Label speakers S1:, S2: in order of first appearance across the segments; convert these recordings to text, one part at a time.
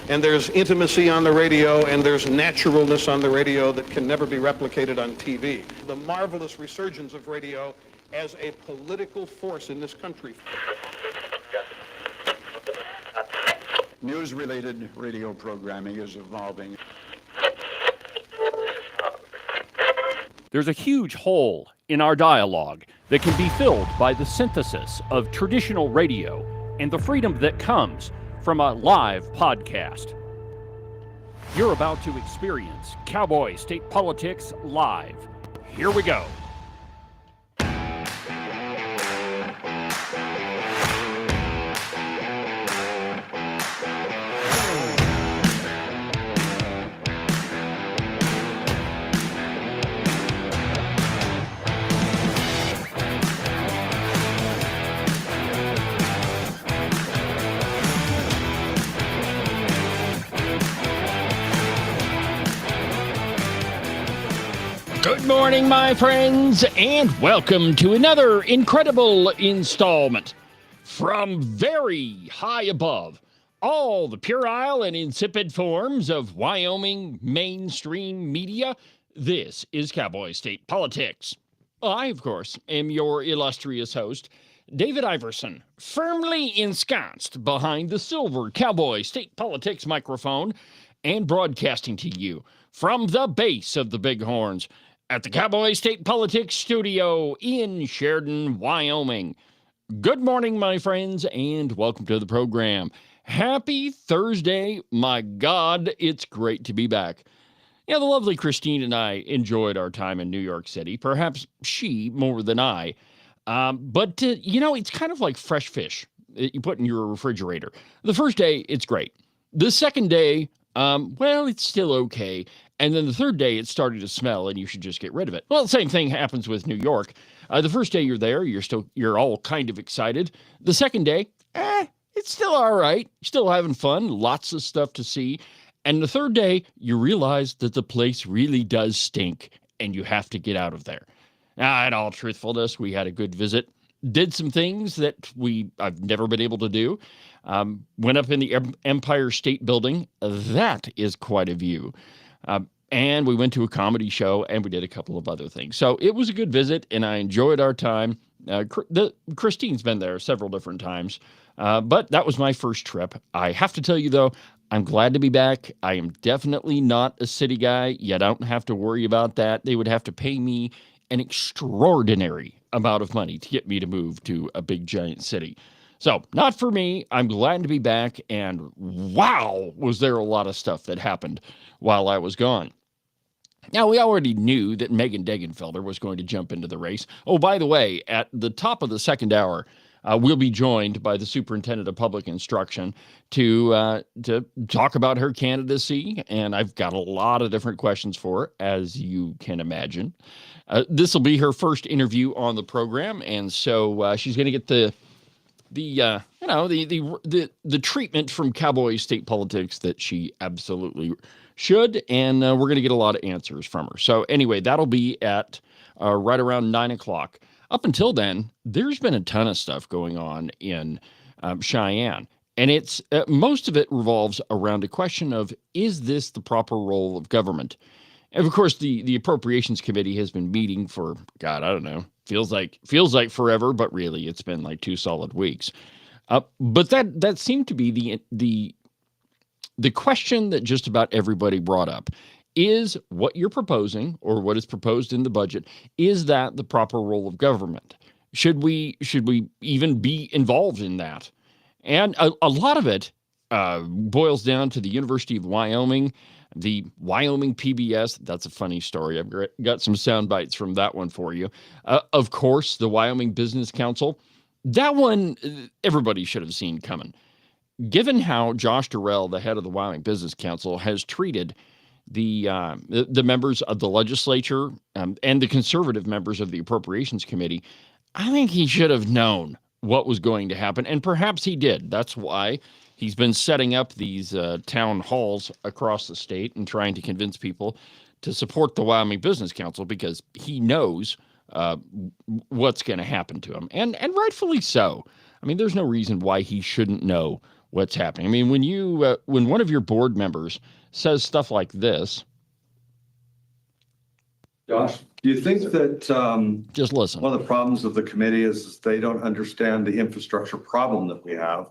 S1: And there's intimacy on the radio, and there's naturalness on the radio that can never be replicated on TV. The marvelous resurgence of radio as a political force in this country.
S2: News-related radio programming is evolving.
S3: There's a huge hole in our dialogue that can be filled by the synthesis of traditional radio and the freedom that comes from a live podcast. You're about to experience Cowboy State Politics live. Here we go. Good morning, my friends, and welcome to another incredible installment from very high above all the puerile and insipid forms of Wyoming mainstream media. This is Cowboy State Politics. I, of course, am your illustrious host, David Iverson, firmly ensconced behind the silver Cowboy State Politics microphone and broadcasting to you from the base of the Bighorns at the Cowboy State Politics studio in Sheridan, Wyoming. Good morning, my friends, and welcome to the program. Happy Thursday. My God, it's great to be back. Yeah, the lovely Christine and I enjoyed our time in New York City, perhaps she more than I. But it's kind of like fresh fish that you put in your refrigerator. The first day, it's great. The second day, it's still okay. And then the third day, it's starting to smell, and you should just get rid of it. Well, the same thing happens with New York. The first day you're there, you're all kind of excited. The second day, it's still all right. Still having fun, lots of stuff to see. And the third day, you realize that the place really does stink, and you have to get out of there. Now, in all truthfulness, we had a good visit. Did some things that I've never been able to do. Went up in the Empire State Building. That is quite a view. And we went to a comedy show, and we did a couple of other things. So it was a good visit, and I enjoyed our time. Christine's been there several different times, but that was my first trip. I have to tell you, though, I'm glad to be back. I am definitely not a city guy. You don't have to worry about that. They would have to pay me an extraordinary amount of money to get me to move to a big, giant city. So, not for me. I'm glad to be back, and wow, was there a lot of stuff that happened while I was gone. Now, we already knew that Megan Degenfelder was going to jump into the race. Oh, by the way, at the top of the second hour, we'll be joined by the Superintendent of Public Instruction to talk about her candidacy, and I've got a lot of different questions for her, as you can imagine. This will be her first interview on the program, and so she's going to get the treatment from Cowboy State Politics that she absolutely should, and we're going to get a lot of answers from her. So anyway, that'll be at right around 9 o'clock. Up until then, there's been a ton of stuff going on in Cheyenne, and it's most of it revolves around a question of, is this the proper role of government? And of course, the Appropriations Committee has been meeting for, God, I don't know, feels like forever, but really it's been like 2 solid weeks. But that seemed to be the question that just about everybody brought up. Is what you're proposing, or what is proposed in the budget, is that the proper role of government? Should we even be involved in that? And a lot of it boils down to the University of Wyoming, the Wyoming PBS. That's a funny story. I've got some sound bites from that one for you. Of course, the Wyoming Business Council. That one, everybody should have seen coming. Given how Josh Durrell, the head of the Wyoming Business Council, has treated the members of the legislature and the conservative members of the Appropriations Committee, I think he should have known what was going to happen, and perhaps he did. That's why he's been setting up these town halls across the state and trying to convince people to support the Wyoming Business Council, because he knows what's going to happen to him, and rightfully so. I mean, there's no reason why he shouldn't know what's happening. I mean, when one of your board members says stuff like this,
S4: Josh, do you think that
S3: just listen.
S4: one of the problems of the committee is they don't understand the infrastructure problem that we have?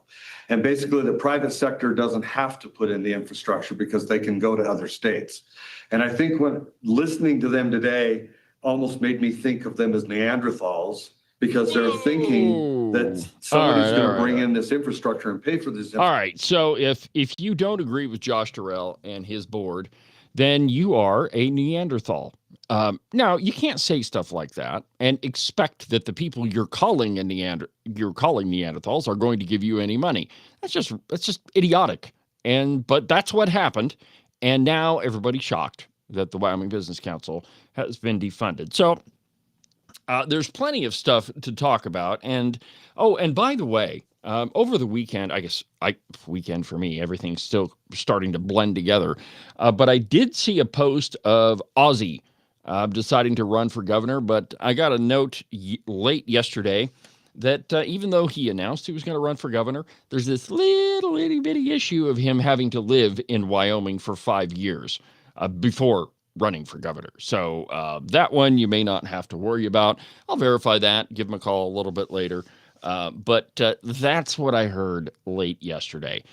S4: And basically, the private sector doesn't have to put in the infrastructure because they can go to other states. And I think when listening to them today almost made me think of them as Neanderthals, because they're thinking that somebody's going to bring in this infrastructure and pay for this.
S3: All right. So if you don't agree with Josh Durrell and his board, then you are a Neanderthal. Now, you can't say stuff like that and expect that the people you're calling Neanderthals are going to give you any money. That's just idiotic. But that's what happened. And now everybody's shocked that the Wyoming Business Council has been defunded. So there's plenty of stuff to talk about. And by the way, over the weekend, weekend for me, everything's still starting to blend together. But I did see a post of Ozzy deciding to run for governor. But I got a note late yesterday that even though he announced he was going to run for governor, there's this little itty bitty issue of him having to live in Wyoming for 5 years before running for governor. So that one you may not have to worry about. I'll verify that, give him a call a little bit later. But that's what I heard late yesterday.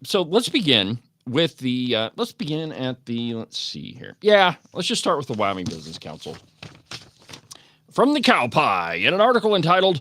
S3: So let's begin with let's see here. Yeah, let's just start with the Wyoming Business Council. From the Cowboy, in an article entitled,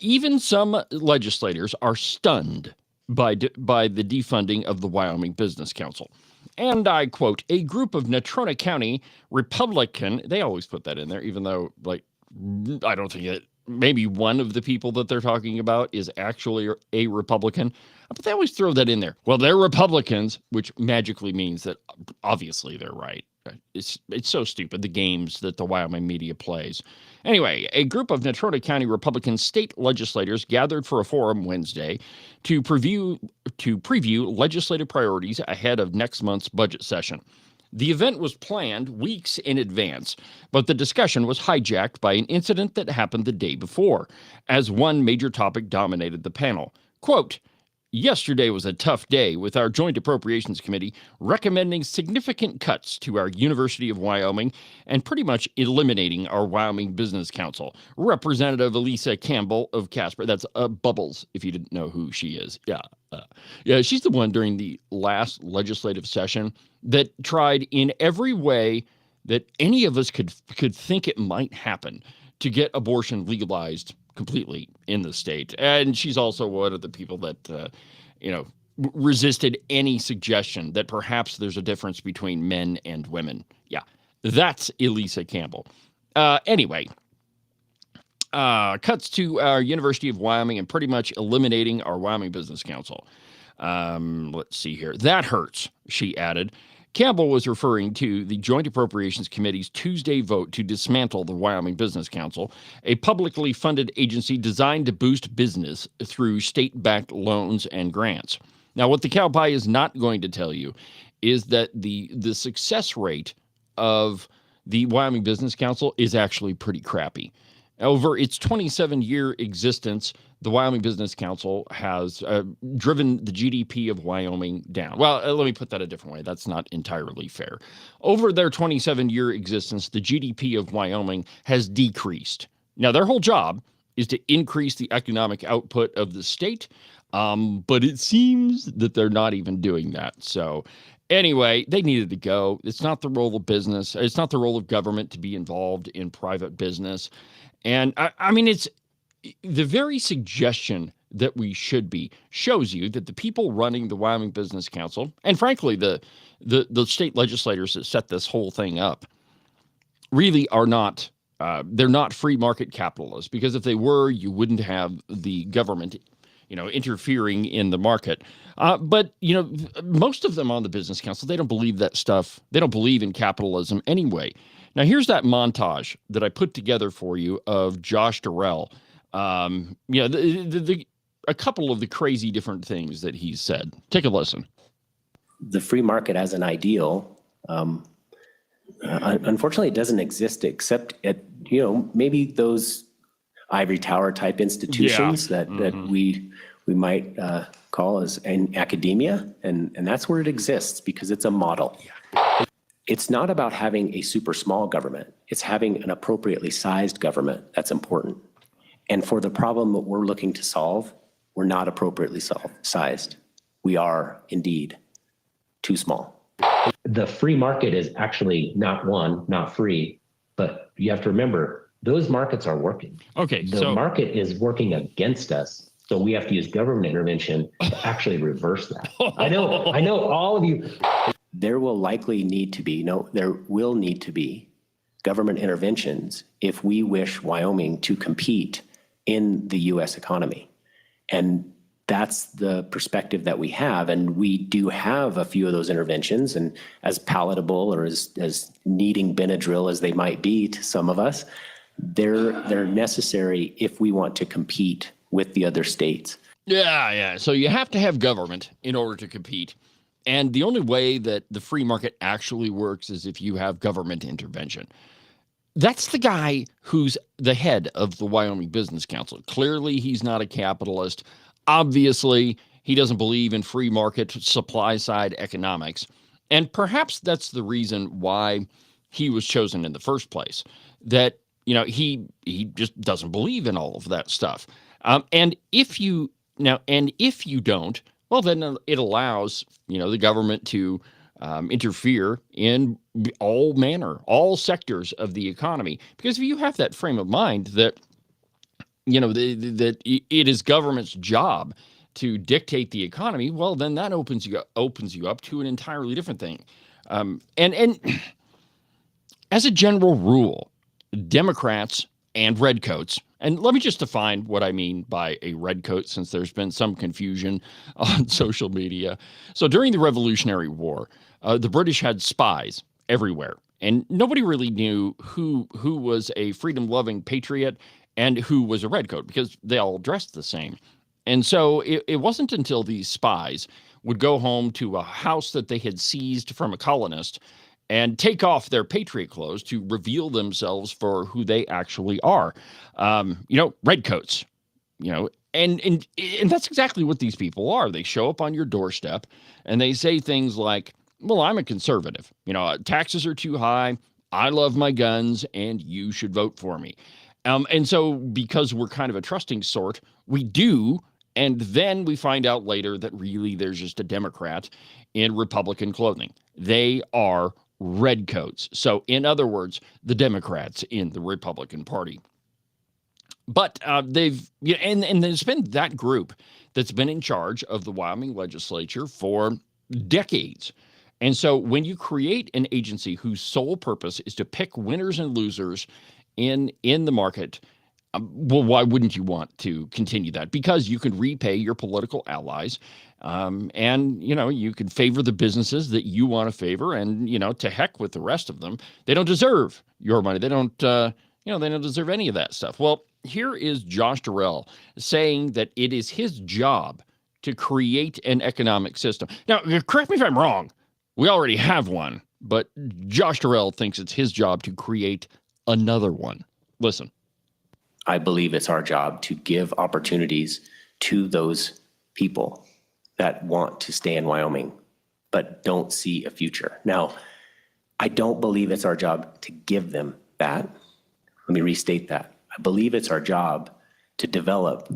S3: Even Some Legislators Are Stunned by the Defunding of the Wyoming Business Council. And I quote, a group of Natrona County Republican, they always put that in there, even though, I don't think maybe one of the people that they're talking about is actually a Republican, but they always throw that in there. Well, they're Republicans, which magically means that obviously they're right. It's so stupid, the games that the Wyoming media plays. Anyway, a group of Natrona County Republican state legislators gathered for a forum Wednesday to preview legislative priorities ahead of next month's budget session. The event was planned weeks in advance, but the discussion was hijacked by an incident that happened the day before, as one major topic dominated the panel. Quote, yesterday was a tough day with our Joint Appropriations Committee recommending significant cuts to our University of Wyoming and pretty much eliminating our Wyoming Business Council. Representative Elisa Campbell of Casper, that's Bubbles, if you didn't know who she is. Yeah, she's the one during the last legislative session that tried in every way that any of us could think it might happen to get abortion legalized completely in the state. And she's also one of the people that, resisted any suggestion that perhaps there's a difference between men and women. Yeah, that's Elisa Campbell. Anyway, cuts to our University of Wyoming and pretty much eliminating our Wyoming Business Council. Let's see here. That hurts, she added. Campbell was referring to the Joint Appropriations Committee's Tuesday vote to dismantle the Wyoming Business Council, a publicly funded agency designed to boost business through state-backed loans and grants. Now, what the Cowboy is not going to tell you is that the success rate of the Wyoming Business Council is actually pretty crappy. Over its 27-year existence, the Wyoming Business Council has driven the GDP of Wyoming down. Well, let me put that a different way. That's not entirely fair. Over their 27-year existence, the GDP of Wyoming has decreased. Now, their whole job is to increase the economic output of the state, but it seems that they're not even doing that. So anyway, they needed to go. It's not the role of business. It's not the role of government to be involved in private business. And I mean, it's the very suggestion that we should be shows you that the people running the Wyoming Business Council, and frankly, the state legislators that set this whole thing up, really are not, they're not free market capitalists, because if they were, you wouldn't have the government, interfering in the market. But most of them on the Business Council, they don't believe that stuff. They don't believe in capitalism anyway. Now, here's that montage that I put together for you of Josh Durrell. A couple of the crazy different things that he's said. Take a listen.
S5: The free market as an ideal, unfortunately, it doesn't exist except at, maybe those ivory tower type institutions that we might call is in academia, and that's where it exists because it's a model. It's not about having a super small government. It's having an appropriately sized government that's important. And for the problem that we're looking to solve, we're not appropriately sized. We are indeed too small.
S6: The free market is actually not free, but you have to remember those markets are working.
S3: Okay,
S6: The market is working against us. So we have to use government intervention to actually reverse that. I know all of you.
S5: There will need to be government interventions if we wish Wyoming to compete in the U.S. economy. And that's the perspective that we have. And we do have a few of those interventions, and as palatable or as needing Benadryl as they might be to some of us, they're necessary if we want to compete with the other states.
S3: Yeah. So you have to have government in order to compete. And the only way that the free market actually works is if you have government intervention. That's the guy who's the head of the Wyoming Business Council. Clearly, he's not a capitalist. Obviously, he doesn't believe in free market supply side economics. And perhaps that's the reason why he was chosen in the first place, that, he just doesn't believe in all of that stuff. And if you don't, well, then it allows, the government to interfere in all sectors of the economy. Because if you have that frame of mind that, that it is government's job to dictate the economy, well, then that opens you up to an entirely different thing. And as a general rule, Democrats and redcoats, and let me just define what I mean by a redcoat, since there's been some confusion on social media. So during the Revolutionary War, the British had spies everywhere, and nobody really knew who was a freedom-loving patriot and who was a redcoat, because they all dressed the same. And so it wasn't until these spies would go home to a house that they had seized from a colonist and take off their patriot clothes to reveal themselves for who they actually are. Redcoats, and that's exactly what these people are. They show up on your doorstep and they say things like, well, I'm a conservative. Taxes are too high. I love my guns, and you should vote for me. And so because we're kind of a trusting sort, we do. And then we find out later that really there's just a Democrat in Republican clothing. They are redcoats. So in other words, the Democrats in the Republican Party. But there's been that group that's been in charge of the Wyoming legislature for decades. And so when you create an agency whose sole purpose is to pick winners and losers in the market, well, why wouldn't you want to continue that? Because you can repay your political allies, and, you can favor the businesses that you want to favor, and, to heck with the rest of them. They don't deserve your money. They don't, they don't deserve any of that stuff. Well, here is Josh Durrell saying that it is his job to create an economic system. Now, correct me if I'm wrong. We already have one, but Josh Durrell thinks it's his job to create another one. Listen.
S5: I believe it's our job to give opportunities to those people that want to stay in Wyoming, but don't see a future. Now, I don't believe it's our job to give them that. Let me restate that. I believe it's our job to develop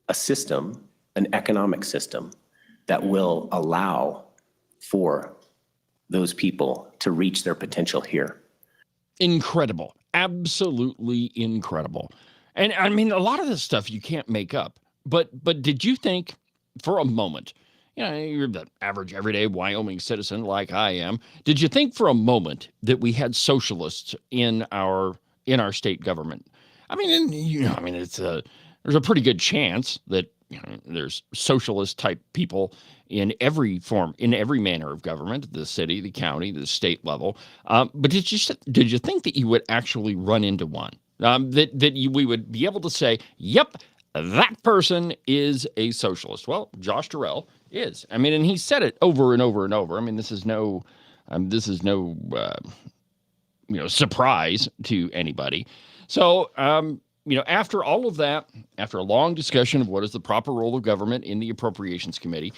S5: a system, an economic system that will allow for those people to reach their potential here.
S3: Incredible. Absolutely incredible. And I mean, a lot of this stuff you can't make up. But did you think for a moment, you're the average everyday Wyoming citizen like I am, did you think for a moment that we had socialists in our state government? I mean, there's a pretty good chance that there's socialist type people in every form, in every manner of government, the city, the county, the state level. But did you think that you would actually run into one? We would be able to say, yep, that person is a socialist. Well, Josh Durrell is. I mean, and he said it over and over and over. I mean, this is no surprise to anybody. So, After all of that, after a long discussion of what is the proper role of government in the Appropriations Committee,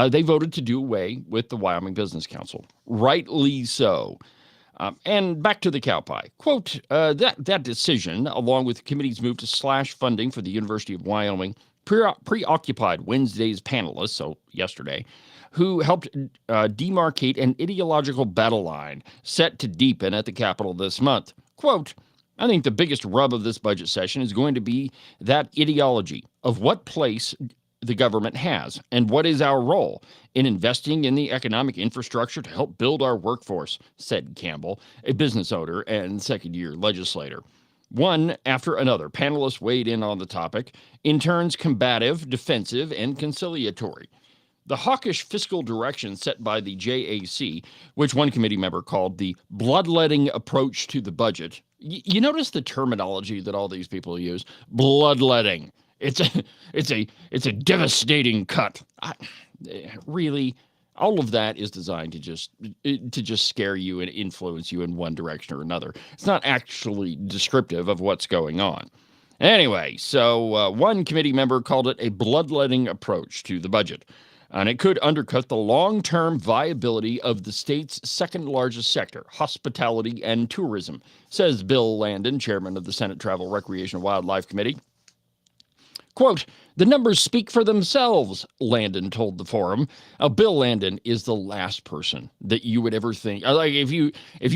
S3: they voted to do away with the Wyoming Business Council. Rightly so. And back to the cow pie. Quote, that decision, along with the committee's move to slash funding for the University of Wyoming, preoccupied Wednesday's panelists, so yesterday, who helped demarcate an ideological battle line set to deepen at the Capitol this month. Quote, I think the biggest rub of this budget session is going to be that ideology of what place the government has and what is our role in investing in the economic infrastructure to help build our workforce, said Campbell, a business owner and second-year legislator. One after another, panelists weighed in on the topic, in turns combative, defensive, and conciliatory. The hawkish fiscal direction set by the JAC, which one committee member called the bloodletting approach to the budget. You notice the terminology that all these people use? Bloodletting. It's a devastating cut. Really, all of that is designed to just scare you and influence you in one direction or another. It's not actually descriptive of what's going on. Anyway, so one committee member called it a bloodletting approach to the budget. And it could undercut the long-term viability of the state's second largest sector, hospitality and tourism, says Bill Landon, chairman of the Senate Travel, Recreation, and Wildlife Committee. Quote, the numbers speak for themselves, Landon told the forum. Bill Landon is the last person that you would ever think, like if you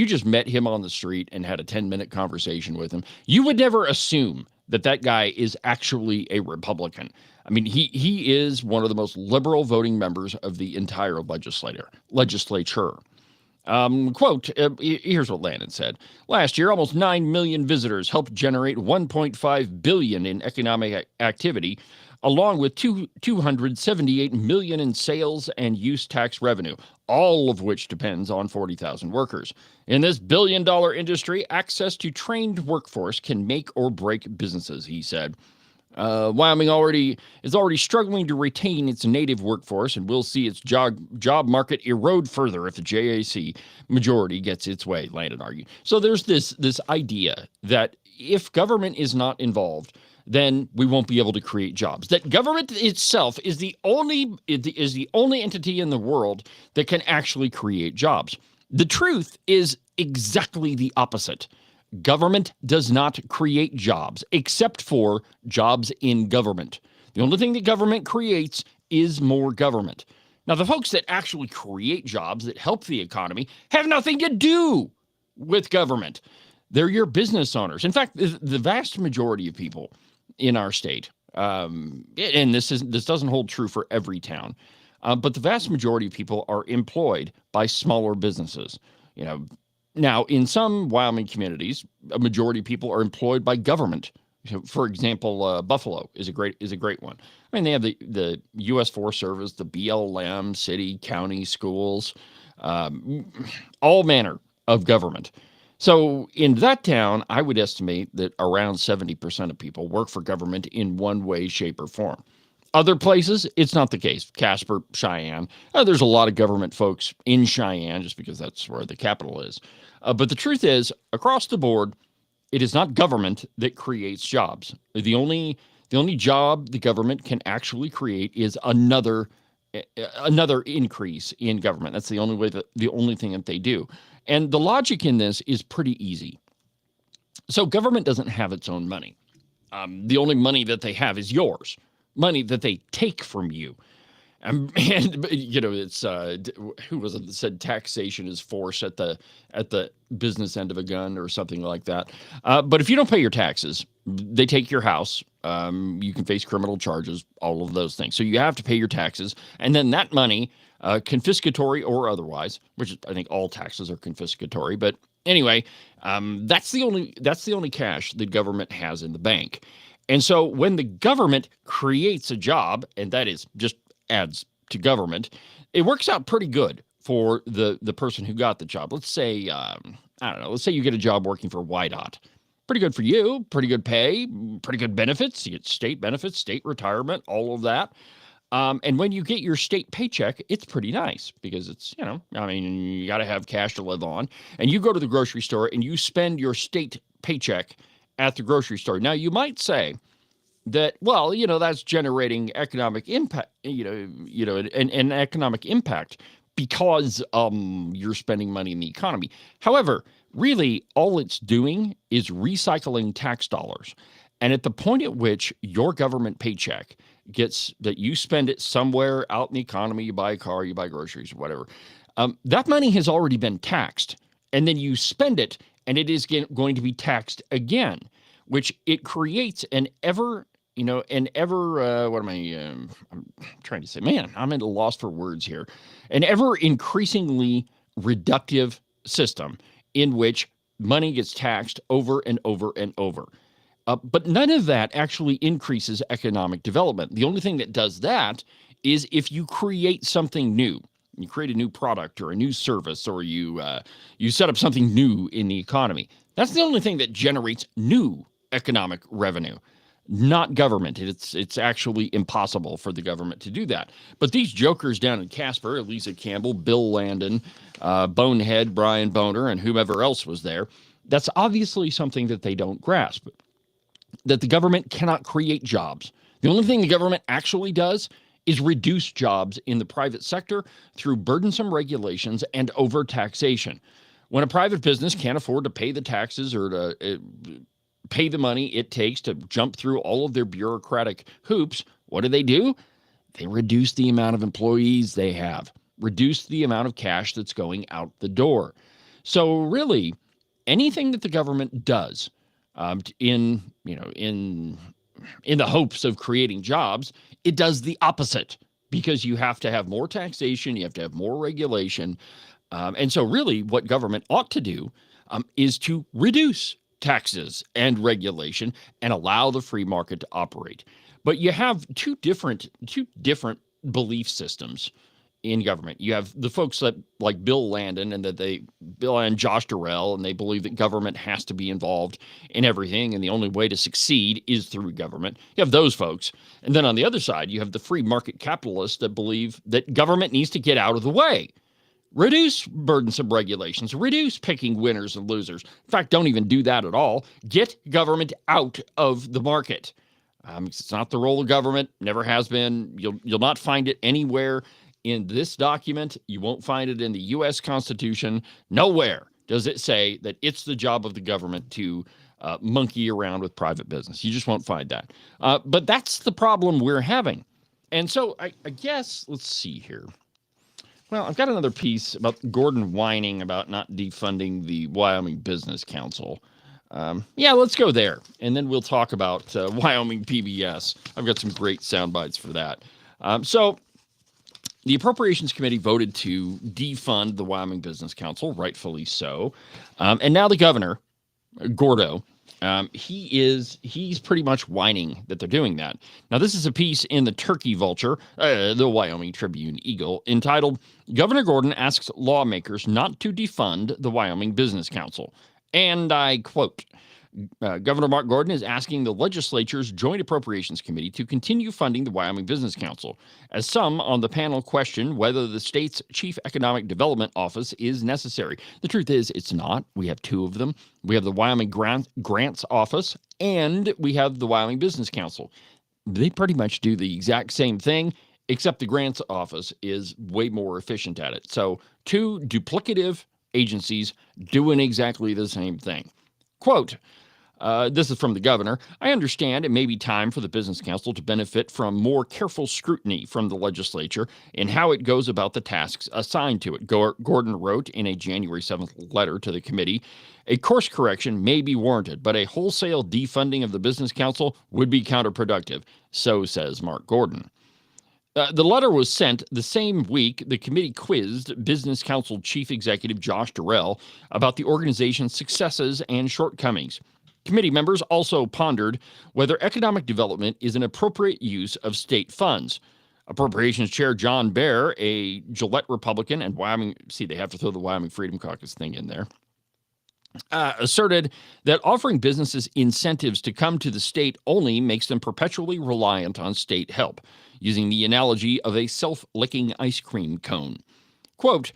S3: just met him on the street and had a 10-minute conversation with him, you would never assume that guy is actually a Republican. I mean, he is one of the most liberal voting members of the entire legislature. Quote, here's what Landon said. Last year, almost 9 million visitors helped generate $1.5 billion in economic activity, along with $278 million in sales and use tax revenue, all of which depends on 40,000 workers. In this billion-dollar industry, access to trained workforce can make or break businesses, he said. Wyoming is already struggling to retain its native workforce, and we'll see its job market erode further if the JAC majority gets its way, Landon argued. So there's this idea that if government is not involved, then we won't be able to create jobs. That government itself is the only entity in the world that can actually create jobs. The truth is exactly the opposite. Government does not create jobs, except for jobs in government. The only thing that government creates is more government. Now, the folks that actually create jobs that help the economy have nothing to do with government. They're your business owners. In fact, the vast majority of people in our state, and this doesn't hold true for every town, but the vast majority of people are employed by smaller businesses. Now, in some Wyoming communities, a majority of people are employed by government. For example, Buffalo is a great one. I mean, they have the U.S. Forest Service, the BLM, city, county, schools, all manner of government. So in that town, I would estimate that around 70% of people work for government in one way, shape, or form. Other places, it's not the case. Casper, Cheyenne, there's a lot of government folks in Cheyenne just because that's where the capital is. But the truth is, across the board, it is not government that creates jobs. The only job the government can actually create is another increase in government. That's the only thing that they do. And the logic in this is pretty easy. So government doesn't have its own money. The only money that they have is yours, money that they take from you. And it's who was it that said taxation is force at the business end of a gun or something like that. But if you don't pay your taxes, they take your house. You can face criminal charges, all of those things. So you have to pay your taxes, and then that money, confiscatory or otherwise, which I think all taxes are confiscatory. But anyway, that's the only cash the government has in the bank. And so when the government creates a job, and that is just adds to government, it works out pretty good for the person who got the job. Let's say, let's say you get a job working for YDOT. Pretty good for you, pretty good pay, pretty good benefits. You get state benefits, state retirement, all of that. And when you get your state paycheck, it's pretty nice because it's, you got to have cash to live on. And you go to the grocery store and you spend your state paycheck at the grocery store. Now, you might say that, well, that's generating economic impact, an economic impact because you're spending money in the economy. However, really, all it's doing is recycling tax dollars. And at the point at which your government paycheck gets that you spend it somewhere out in the economy, you buy a car, you buy groceries, or whatever, that money has already been taxed. And then you spend it, and it is going to be taxed again, which it creates what am I I'm trying to say? Man, I'm at a loss for words here. An ever increasingly reductive system in which money gets taxed over and over and over. But none of that actually increases economic development. The only thing that does that is if you create something new. You create a new product or a new service, or you set up something new in the economy. That's the only thing that generates new economic revenue, not government. It's actually impossible for the government to do that. But these jokers down in Casper, Lisa Campbell, Bill Landon, Bonehead, Brian Boner, and whomever else was there, that's obviously something that they don't grasp, that the government cannot create jobs. The only thing the government actually does is reduce jobs in the private sector through burdensome regulations and overtaxation. When a private business can't afford to pay the taxes or to pay the money it takes to jump through all of their bureaucratic hoops, what do? They reduce the amount of employees they have, reduce the amount of cash that's going out the door. So really, anything that the government does in the hopes of creating jobs, it does the opposite, because you have to have more taxation, you have to have more regulation. And so really what government ought to do is to reduce taxes and regulation and allow the free market to operate. But you have two different belief systems in government. You have the folks that like Bill Landon Bill and Josh Durrell, and they believe that government has to be involved in everything, and the only way to succeed is through government. You have those folks. And then on the other side, you have the free market capitalists that believe that government needs to get out of the way. Reduce burdensome regulations, reduce picking winners and losers. In fact, don't even do that at all. Get government out of the market. It's not the role of government, never has been. You'll not find it anywhere in this document. You won't find it in the U.S. Constitution. Nowhere does it say that it's the job of the government to monkey around with private business. You just won't find that. But that's the problem we're having. And so I guess, let's see here. Well, I've got another piece about Gordon whining about not defunding the Wyoming Business Council. Let's go there, and then we'll talk about Wyoming PBS. I've got some great sound bites for that. So the Appropriations Committee voted to defund the Wyoming Business Council, rightfully so. And now the governor, Gordo, he's pretty much whining that they're doing that. Now, this is a piece in the Turkey Vulture, the Wyoming Tribune Eagle, entitled, "Governor Gordon Asks Lawmakers Not to Defund the Wyoming Business Council." And I quote, Governor Mark Gordon is asking the legislature's Joint Appropriations Committee to continue funding the Wyoming Business Council, as some on the panel question whether the state's Chief Economic Development Office is necessary. The truth is, it's not. We have two of them. We have the Wyoming Grants Office, and we have the Wyoming Business Council. They pretty much do the exact same thing, except the Grants Office is way more efficient at it. So, two duplicative agencies doing exactly the same thing. Quote, this is from the governor. "I understand it may be time for the Business Council to benefit from more careful scrutiny from the legislature in how it goes about the tasks assigned to it," Gordon wrote in a January 7th letter to the committee. "A course correction may be warranted, but a wholesale defunding of the Business Council would be counterproductive." So says Mark Gordon. The letter was sent the same week the committee quizzed Business Council Chief Executive Josh Durrell about the organization's successes and shortcomings. Committee members also pondered whether economic development is an appropriate use of state funds. Appropriations Chair John Baer, a Gillette Republican, and Wyoming, see, they have to throw the Wyoming Freedom Caucus thing in there, asserted that offering businesses incentives to come to the state only makes them perpetually reliant on state help, using the analogy of a self-licking ice cream cone. Quote,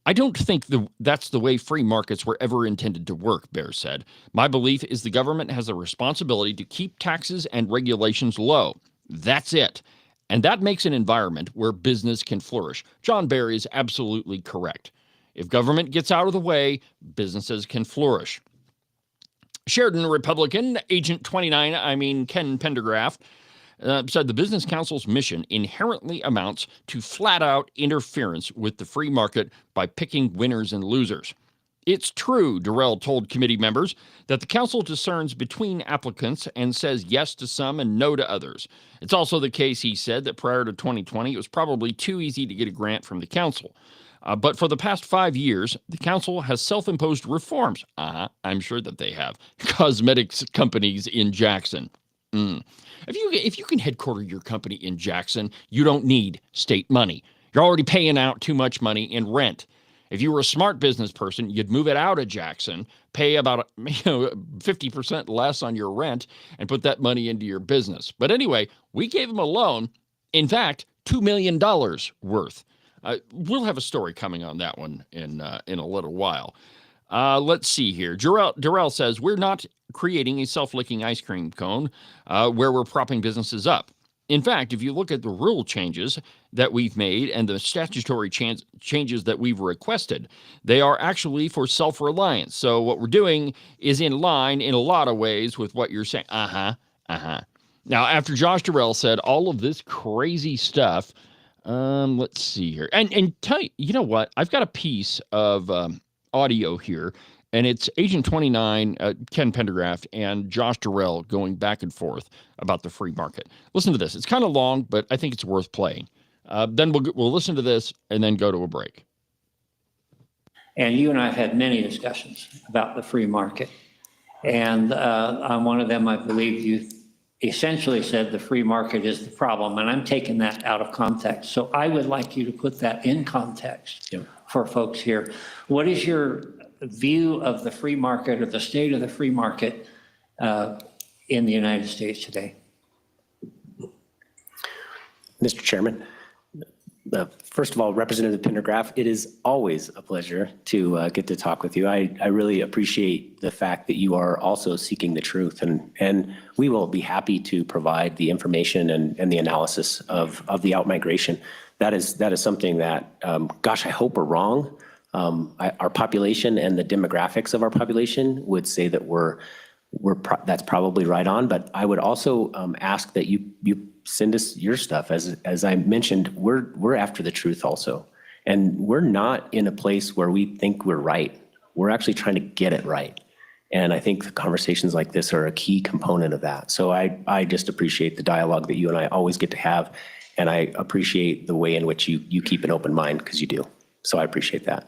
S3: I don't think that's the way free markets were ever intended to work, Bear said. My belief is the government has a responsibility to keep taxes and regulations low. That's it. And that makes an environment where business can flourish. John Bear is absolutely correct. If government gets out of the way, businesses can flourish. Sheridan Republican, Agent 29, Ken Pendergraft, said the Business Council's mission inherently amounts to flat-out interference with the free market by picking winners and losers. It's true, Durrell told committee members, that the council discerns between applicants and says yes to some and no to others. It's also the case, he said, that prior to 2020, it was probably too easy to get a grant from the council. But for the past 5 years, the council has self-imposed reforms. I'm sure that they have. Cosmetics companies in Jackson. If you can headquarter your company in Jackson, you don't need state money. You're already paying out too much money in rent. If you were a smart business person, you'd move it out of Jackson, pay about 50% less on your rent, and put that money into your business. But anyway, we gave them a loan. In fact, $2 million worth. We'll have a story coming on that one in a little while. Let's see here. Durrell says, we're not creating a self-licking ice cream cone where we're propping businesses up. In fact, if you look at the rule changes that we've made and the statutory changes that we've requested, they are actually for self-reliance. So what we're doing is in line in a lot of ways with what you're saying. Now, after Josh Durrell said all of this crazy stuff, let's see here. And tell you know what? I've got a piece of audio here, and it's Agent 29, Ken Pendergraft, and Josh Durrell going back and forth about the free market. Listen to this. It's kind of long, but I think it's worth playing. Then we'll listen to this and then go to a break.
S7: And you and I have had many discussions about the free market. And on one of them, I believe you essentially said the free market is the problem, and I'm taking that out of context. So I would like you to put that in context for folks here. What is your view of the free market or the state of the free market in the United States today?
S5: Mr. Chairman, first of all, Representative Pendergraft, it is always a pleasure to get to talk with you. I really appreciate the fact that you are also seeking the truth, and we will be happy to provide the information and the analysis of the outmigration. That is something that, gosh, I hope we're wrong. Our population and the demographics of our population would say that that's probably right on. But I would also ask that you send us your stuff. As I mentioned, we're after the truth also, and we're not in a place where we think we're right. We're actually trying to get it right, and I think the conversations like this are a key component of that. So I just appreciate the dialogue that you and I always get to have, and I appreciate the way in which you keep an open mind, because you do. So I appreciate that.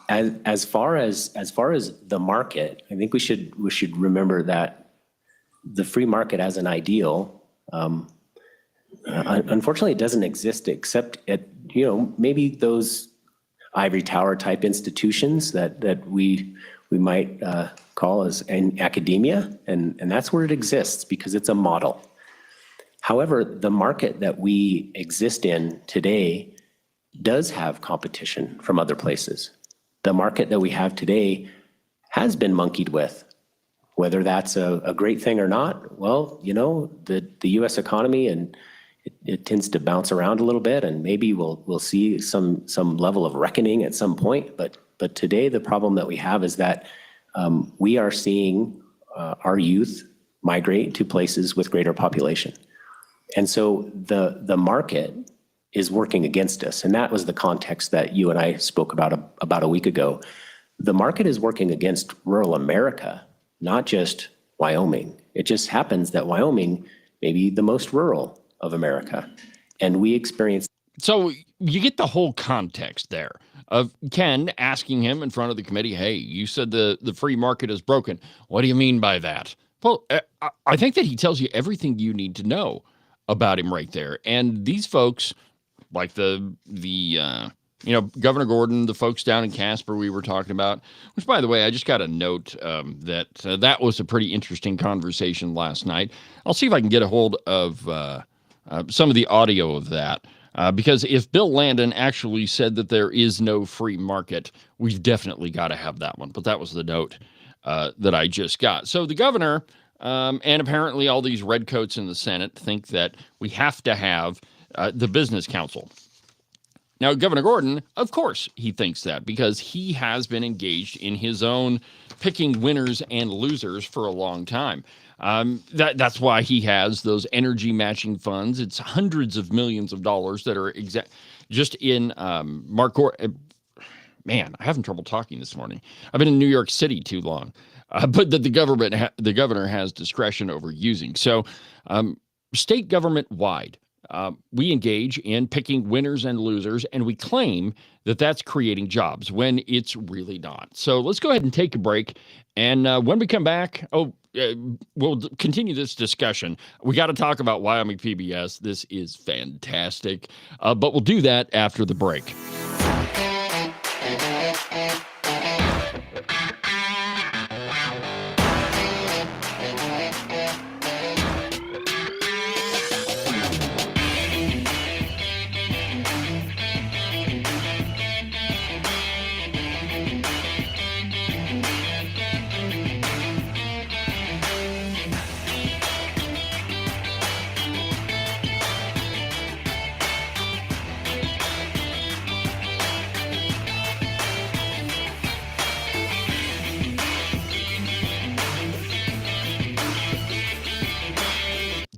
S5: As far as the market, I think we should remember that the free market as an ideal, unfortunately, it doesn't exist except at maybe those ivory tower type institutions that we might call as in academia, and that's where it exists because it's a model. However, the market that we exist in today does have competition from other places. The market that we have today has been monkeyed with. Whether that's a great thing or not, well, the U.S. economy, and it tends to bounce around a little bit, and maybe we'll see some level of reckoning at some point. But today the problem that we have is that we are seeing our youth migrate to places with greater population, and so the market is working against us. And that was the context that you and I spoke about a week ago. The market is working against rural America, not just Wyoming. It just happens that Wyoming may be the most rural of America. And we experience.
S3: So you get the whole context there of Ken asking him in front of the committee, hey, you said the free market is broken. What do you mean by that? Well, I think that he tells you everything you need to know about him right there. And these folks, like the Governor Gordon, the folks down in Casper we were talking about, which, by the way, I just got a note that was a pretty interesting conversation last night. I'll see if I can get a hold of some of the audio of that. Because if Bill Landon actually said that there is no free market, we've definitely got to have that one. But that was the note that I just got. So the governor and apparently all these redcoats in the Senate think that we have to have the business council. Now, Governor Gordon, of course, he thinks that because he has been engaged in his own picking winners and losers for a long time. That's why he has those energy matching funds. It's hundreds of millions of dollars that are just in Mark Gordon. Man, I'm having trouble talking this morning. I've been in New York City too long, but that the governor has discretion over using. So, state government wide. We engage in picking winners and losers, and we claim that that's creating jobs when it's really not. So let's go ahead and take a break. And when we come back, we'll continue this discussion. We got to talk about Wyoming PBS. This is fantastic. But we'll do that after the break.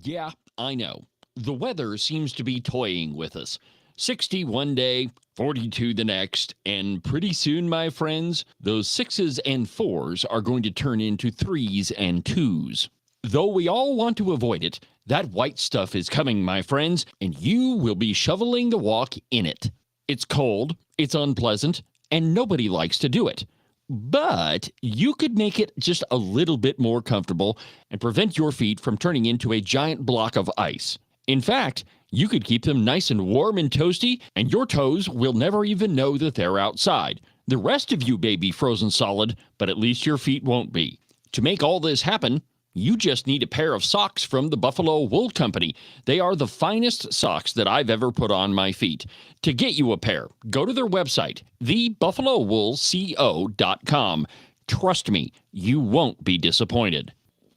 S3: Yeah, I know. The weather seems to be toying with us. 60 one day, 42 the next, and pretty soon, my friends, those 6s and 4s are going to turn into 3s and 2s. Though we all want to avoid it, that white stuff is coming, my friends, and you will be shoveling the walk in it. It's cold, it's unpleasant, and nobody likes to do it. But you could make it just a little bit more comfortable and prevent your feet from turning into a giant block of ice. In fact, you could keep them nice and warm and toasty, and your toes will never even know that they're outside. The rest of you may be frozen solid, but at least your feet won't be. To make all this happen, you just need a pair of socks from the Buffalo Wool Company. They are the finest socks that I've ever put on my feet. To get you a pair, go to their website, thebuffalowoolco.com. Trust me, you won't be disappointed.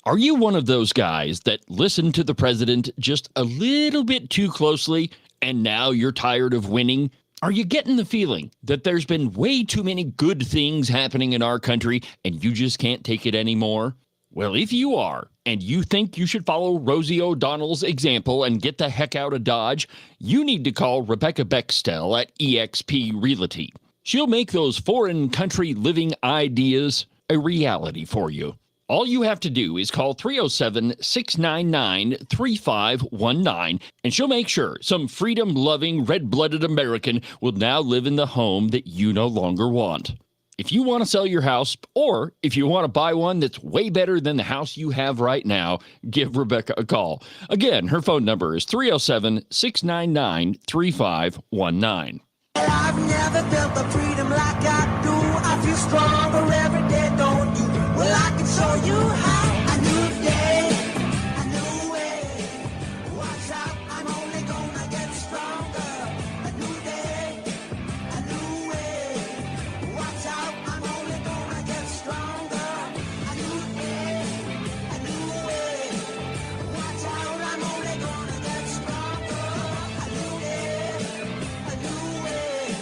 S3: Are you one of those guys that listen to the president just a little bit too closely and now you're tired of winning? Are you getting the feeling that there's been way too many good things happening in our country and you just can't take it anymore? Well, if you are, and you think you should follow Rosie O'Donnell's example and get the heck out of Dodge, you need to call Rebecca Bextel at eXp Realty. She'll make those foreign country living ideas a reality for you. All you have to do is call 307-699-3519, and she'll make sure some freedom-loving, red-blooded American will now live in the home that you no longer want. If you want to sell your house, or if you want to buy one that's way better than the house you have right now, give Rebecca a call. Again, her phone number is 307-699-3519.
S8: I've never felt the freedom like I do. I feel stronger every day, don't you? Well, I can show you how. A new day, a new way. Watch out, I'm only gonna get stronger. A new day, a new way. Watch out, I'm only gonna get stronger. A new day, a new way. Watch out, I'm only gonna get stronger. A new day, a new way.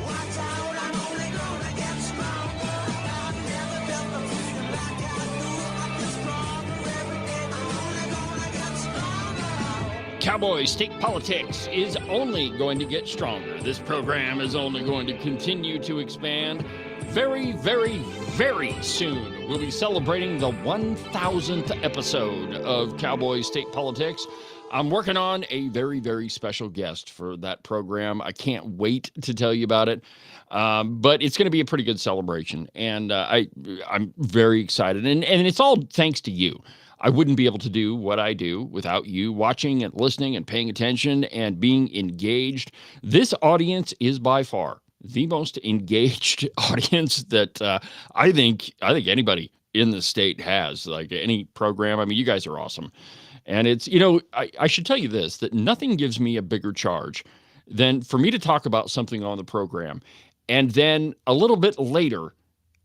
S8: Watch out, I'm only gonna get stronger. I've never felt the freedom like I do. I feel stronger every day. I'm only gonna get stronger.
S3: Cowboy State Politics is only going to get stronger. This program is only going to continue to expand. Very, very, very soon, we'll be celebrating the 1,000th episode of Cowboy State Politics. I'm working on a very, very special guest for that program. I can't wait to tell you about it, but it's going to be a pretty good celebration, and I'm very excited, and it's all thanks to you. I wouldn't be able to do what I do without you watching and listening and paying attention and being engaged. This audience is by far the most engaged audience that I think anybody in the state has, like any program. I mean, you guys are awesome. And it's, I should tell you this, that nothing gives me a bigger charge than for me to talk about something on the program. And then a little bit later,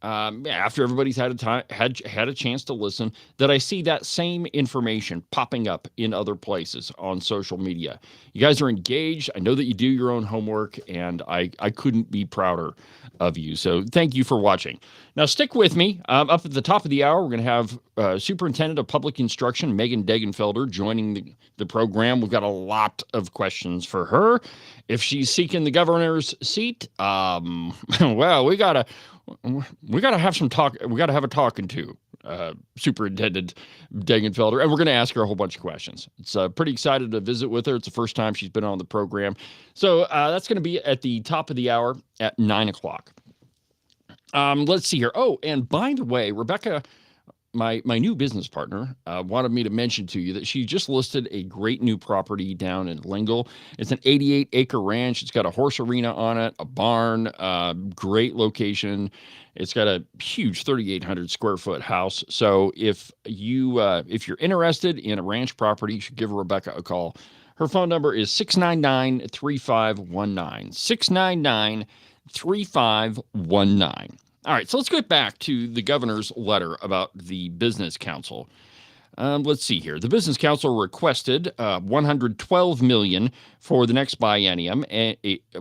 S3: after everybody's had a chance to listen, that I see that same information popping up in other places on social media. You guys are engaged. I know that you do your own homework, and I couldn't be prouder of you. So thank you for watching. Now stick with me. Up at the top of the hour, we're going to have Superintendent of Public Instruction, Megan Degenfelder, joining the program. We've got a lot of questions for her. If she's seeking the governor's seat, well, we gotta have some talk. We gotta have a talking to Superintendent Degenfelder, and we're going to ask her a whole bunch of questions. It's pretty excited to visit with her. It's the first time she's been on the program, so that's going to be at the top of the hour at 9 o'clock. Let's see here. Oh, and by the way, Rebecca, my new business partner, wanted me to mention to you that she just listed a great new property down in Lingle. It's an 88-acre ranch. It's got a horse arena on it, a barn, great location. It's got a huge 3,800 square foot house. So if you're interested in a ranch property, you should give Rebecca a call. Her phone number is 699-3519. 699-3519. All right, so let's get back to the governor's letter about the Business Council. Let's see here. The Business Council requested $112 million for the next biennium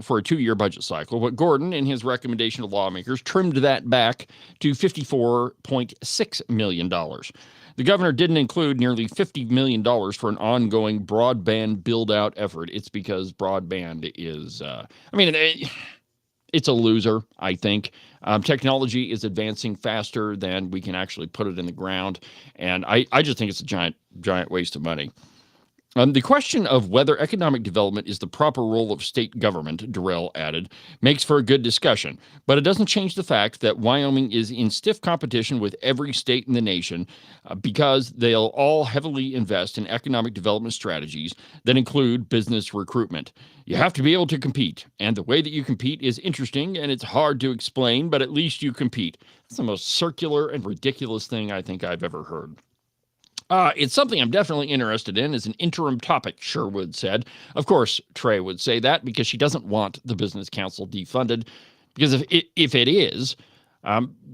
S3: for a 2-year budget cycle, but Gordon, in his recommendation to lawmakers, trimmed that back to $54.6 million. The governor didn't include nearly $50 million for an ongoing broadband build-out effort. It's because broadband is, it's a loser, I think. Technology is advancing faster than we can actually put it in the ground, and I just think it's a giant waste of money. The question of whether economic development is the proper role of state government, Durrell added, makes for a good discussion, but it doesn't change the fact that Wyoming is in stiff competition with every state in the nation because they'll all heavily invest in economic development strategies that include business recruitment. You have to be able to compete, and the way that you compete is interesting, and it's hard to explain, but at least you compete. It's the most circular and ridiculous thing I think I've ever heard. It's something I'm definitely interested in as an interim topic, Sherwood said. Of course, Trey would say that because she doesn't want the Business Council defunded, because if it is,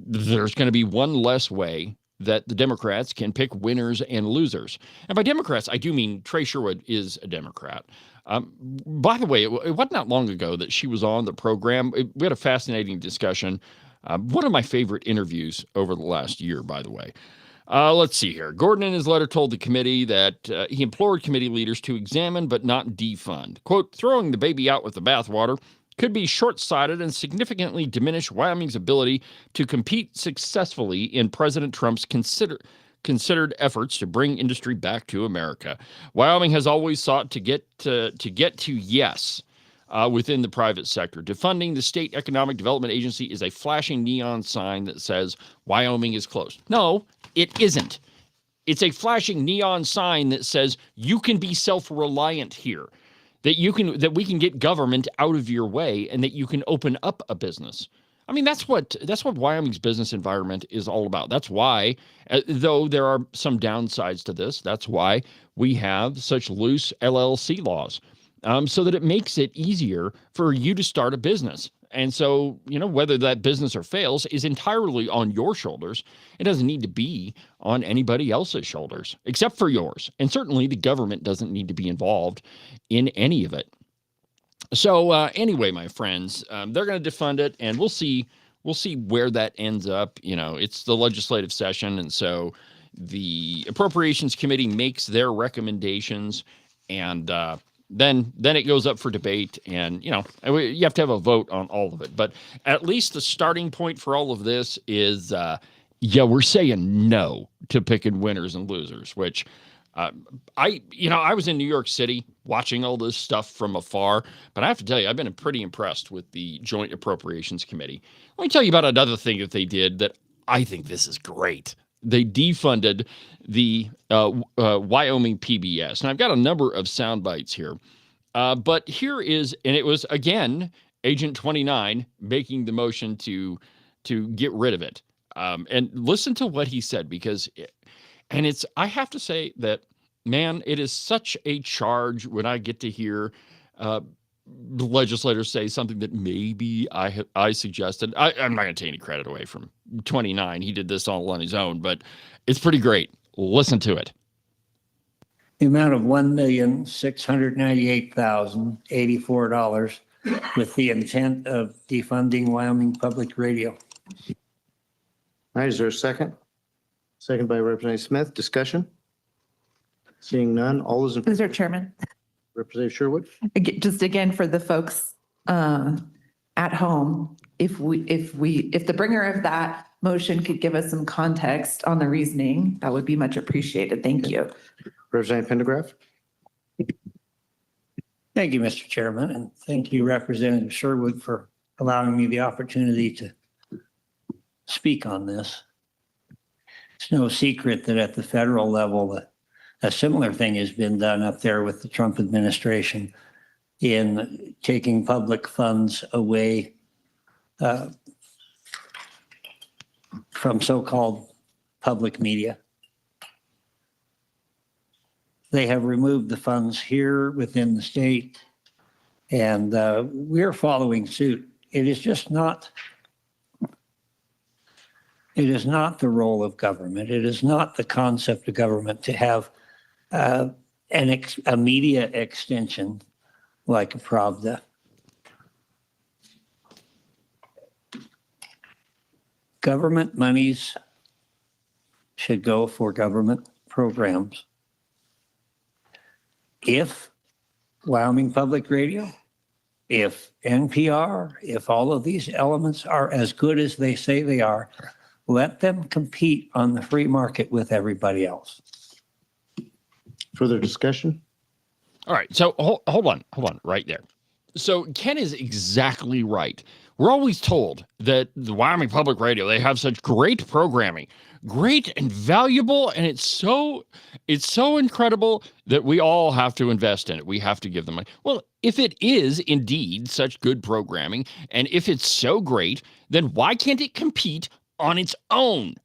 S3: there's going to be one less way that the Democrats can pick winners and losers. And by Democrats, I do mean Trey Sherwood is a Democrat. By the way, it wasn't that long ago that she was on the program. We had a fascinating discussion. One of my favorite interviews over the last year, by the way. Let's see here. Gordon, in his letter, told the committee that he implored committee leaders to examine but not defund. Quote, throwing the baby out with the bathwater could be short-sighted and significantly diminish Wyoming's ability to compete successfully in President Trump's considered efforts to bring industry back to America. Wyoming has always sought to get to yes within the private sector. Defunding the State Economic Development Agency is a flashing neon sign that says Wyoming is closed. No, it isn't. It's a flashing neon sign that says you can be self-reliant here, that we can get government out of your way, and that you can open up a business. I mean, that's what Wyoming's business environment is all about. That's why, though there are some downsides to this, that's why we have such loose LLC laws, so that it makes it easier for you to start a business. And so, whether that business or fails is entirely on your shoulders. It doesn't need to be on anybody else's shoulders, except for yours. And certainly the government doesn't need to be involved in any of it. So anyway, my friends, they're going to defund it, and we'll see where that ends up. It's the legislative session, and so the Appropriations Committee makes their recommendations, and then it goes up for debate, and you have to have a vote on all of it. But at least the starting point for all of this is, we're saying no to picking winners and losers, which I was in New York City watching all this stuff from afar, but I have to tell you, I've been pretty impressed with the Joint Appropriations Committee. Let me tell you about another thing that they did that I think this is great. They defunded the Wyoming PBS. And I've got a number of sound bites here. But here is, and it was, again, Agent 29 making the motion to get rid of it. And listen to what he said, because I have to say that, man, it is such a charge when I get to hear legislators say something that maybe I suggested. I'm not going to take any credit away from 29. He did this all on his own, but it's pretty great. Listen to it.
S7: The amount of $1,698,084 with the intent of defunding Wyoming Public Radio.
S9: All right, is there a second? Second by Representative Smith. Discussion? Seeing none, all those in,
S10: Mr. Chairman,
S9: Representative Sherwood?
S10: just again for the folks at home, if the bringer of that motion could give us some context on the reasoning, that would be much appreciated. Thank you.
S9: Representative Pendergraph?
S7: Thank you, Mr. Chairman, and thank you, Representative Sherwood, for allowing me the opportunity to speak on this. It's no secret that at the federal level, a similar thing has been done up there with the Trump administration in taking public funds away from so-called public media. They have removed the funds here within the state, and we're following suit. It is not the role of government. It is not the concept of government to have a media extension like a Pravda. Government monies should go for government programs. If Wyoming Public Radio, if NPR, if all of these elements are as good as they say they are, let them compete on the free market with everybody else.
S9: Further discussion?
S3: All right. So hold on right there. So Ken is exactly right. We're always told that the Wyoming Public Radio, they have such great programming, great and valuable, and it's so incredible that we all have to invest in it. We have to give them money. Well, if it is indeed such good programming, and if it's so great, then why can't it compete on its own?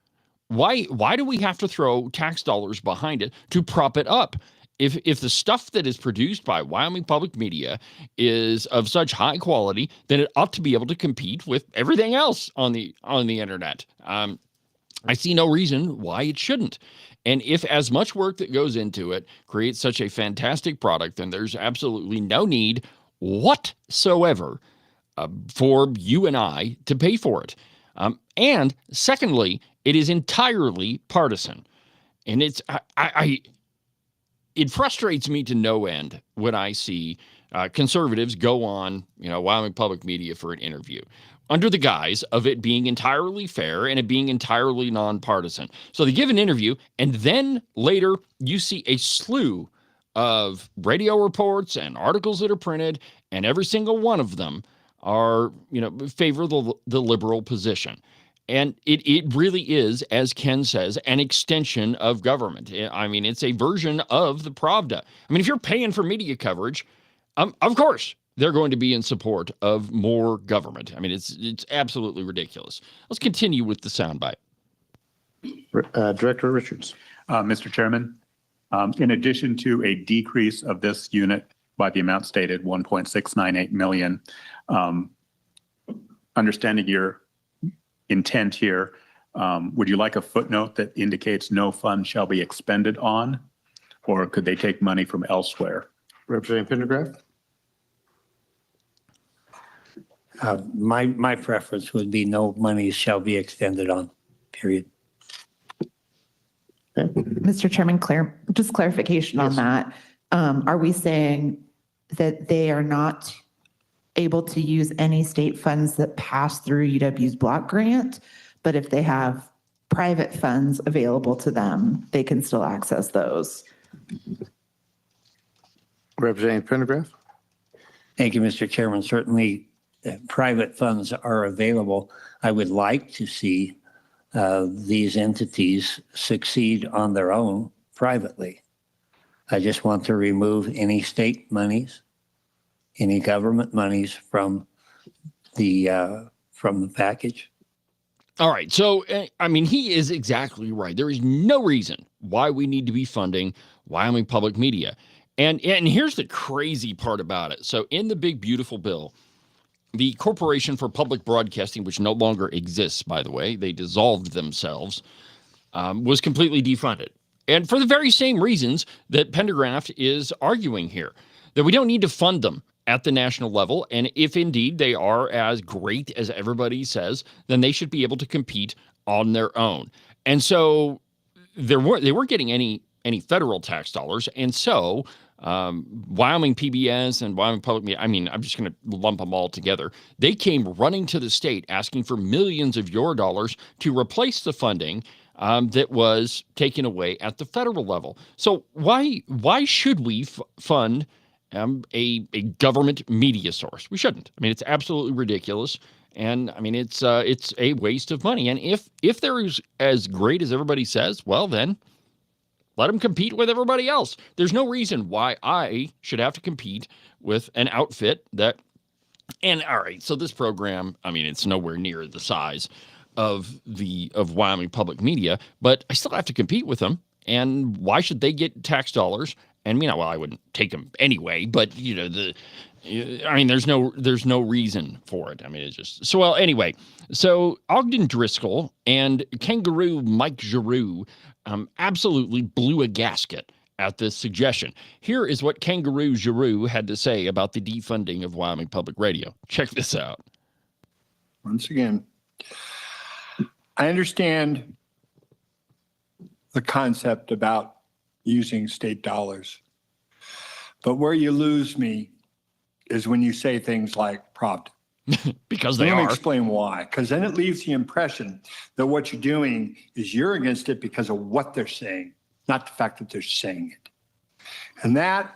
S3: Why do we have to throw tax dollars behind it to prop it up? If the stuff that is produced by Wyoming Public Media is of such high quality, then it ought to be able to compete with everything else on the internet. I see no reason why it shouldn't. And if as much work that goes into it creates such a fantastic product, then there's absolutely no need whatsoever for you and I to pay for it. And secondly, it is entirely partisan. And it frustrates me to no end when I see conservatives go on, Wyoming Public Media for an interview under the guise of it being entirely fair and it being entirely nonpartisan. So they give an interview, and then later you see a slew of radio reports and articles that are printed, and every single one of them are, favor the liberal position. And it really is, as Ken says, an extension of government. I mean, it's a version of the Pravda. I mean, if you're paying for media coverage, of course, they're going to be in support of more government. I mean, it's absolutely ridiculous. Let's continue with the soundbite.
S9: Director Richards.
S2: Mr. Chairman, in addition to a decrease of this unit by the amount stated, 1.698 million, understanding your intent here, would you like a footnote that indicates no fund shall be expended on, or could they take money from elsewhere?
S9: Representative Pendergraph.
S7: My preference would be no money shall be extended on, period.
S9: Okay.
S10: Mr. Chairman, just clarification on that. Are we saying that they are not able to use any state funds that pass through UW's block grant, but if they have private funds available to them, they can still access those?
S9: Representative Pendergraph.
S7: Thank you, Mr. Chairman. Certainly, private funds are available. I would like to see these entities succeed on their own privately. I just want to remove any state monies, any government monies from the package.
S3: All right. So, I mean, he is exactly right. There is no reason why we need to be funding Wyoming Public Media. And here's the crazy part about it. So in the big, beautiful bill, the Corporation for Public Broadcasting, which no longer exists, by the way, they dissolved themselves, was completely defunded. And for the very same reasons that Pendergraft is arguing here, that we don't need to fund them at the national level. And if indeed they are as great as everybody says, then they should be able to compete on their own. And so they weren't getting any federal tax dollars. And so Wyoming PBS and Wyoming Public Media, I mean, I'm just going to lump them all together. They came running to the state asking for millions of your dollars to replace the funding that was taken away at the federal level. So why should we fund a government media source? We shouldn't. I mean, it's absolutely ridiculous. And I mean, it's a waste of money. And if they're as great as everybody says, well, then let them compete with everybody else. There's no reason why I should have to compete with an outfit that, and all right, so this program, I mean, it's nowhere near the size of Wyoming Public Media, but I still have to compete with them. And why should they get tax dollars? And well, I wouldn't take them anyway, but there's no reason for it. I mean, it's just so. Well, anyway, so Ogden Driscoll and Kangaroo Mike Giroux absolutely blew a gasket at this suggestion. Here is what Kangaroo Giroux had to say about the defunding of Wyoming Public Radio. Check this out.
S11: Once again, I understand the concept about using state dollars, but where you lose me is when you say things like Pravda.
S3: Because they
S11: Let me
S3: are.
S11: explain why. Because then it leaves the impression that what you're doing is you're against it because of what they're saying, not the fact that they're saying it. And that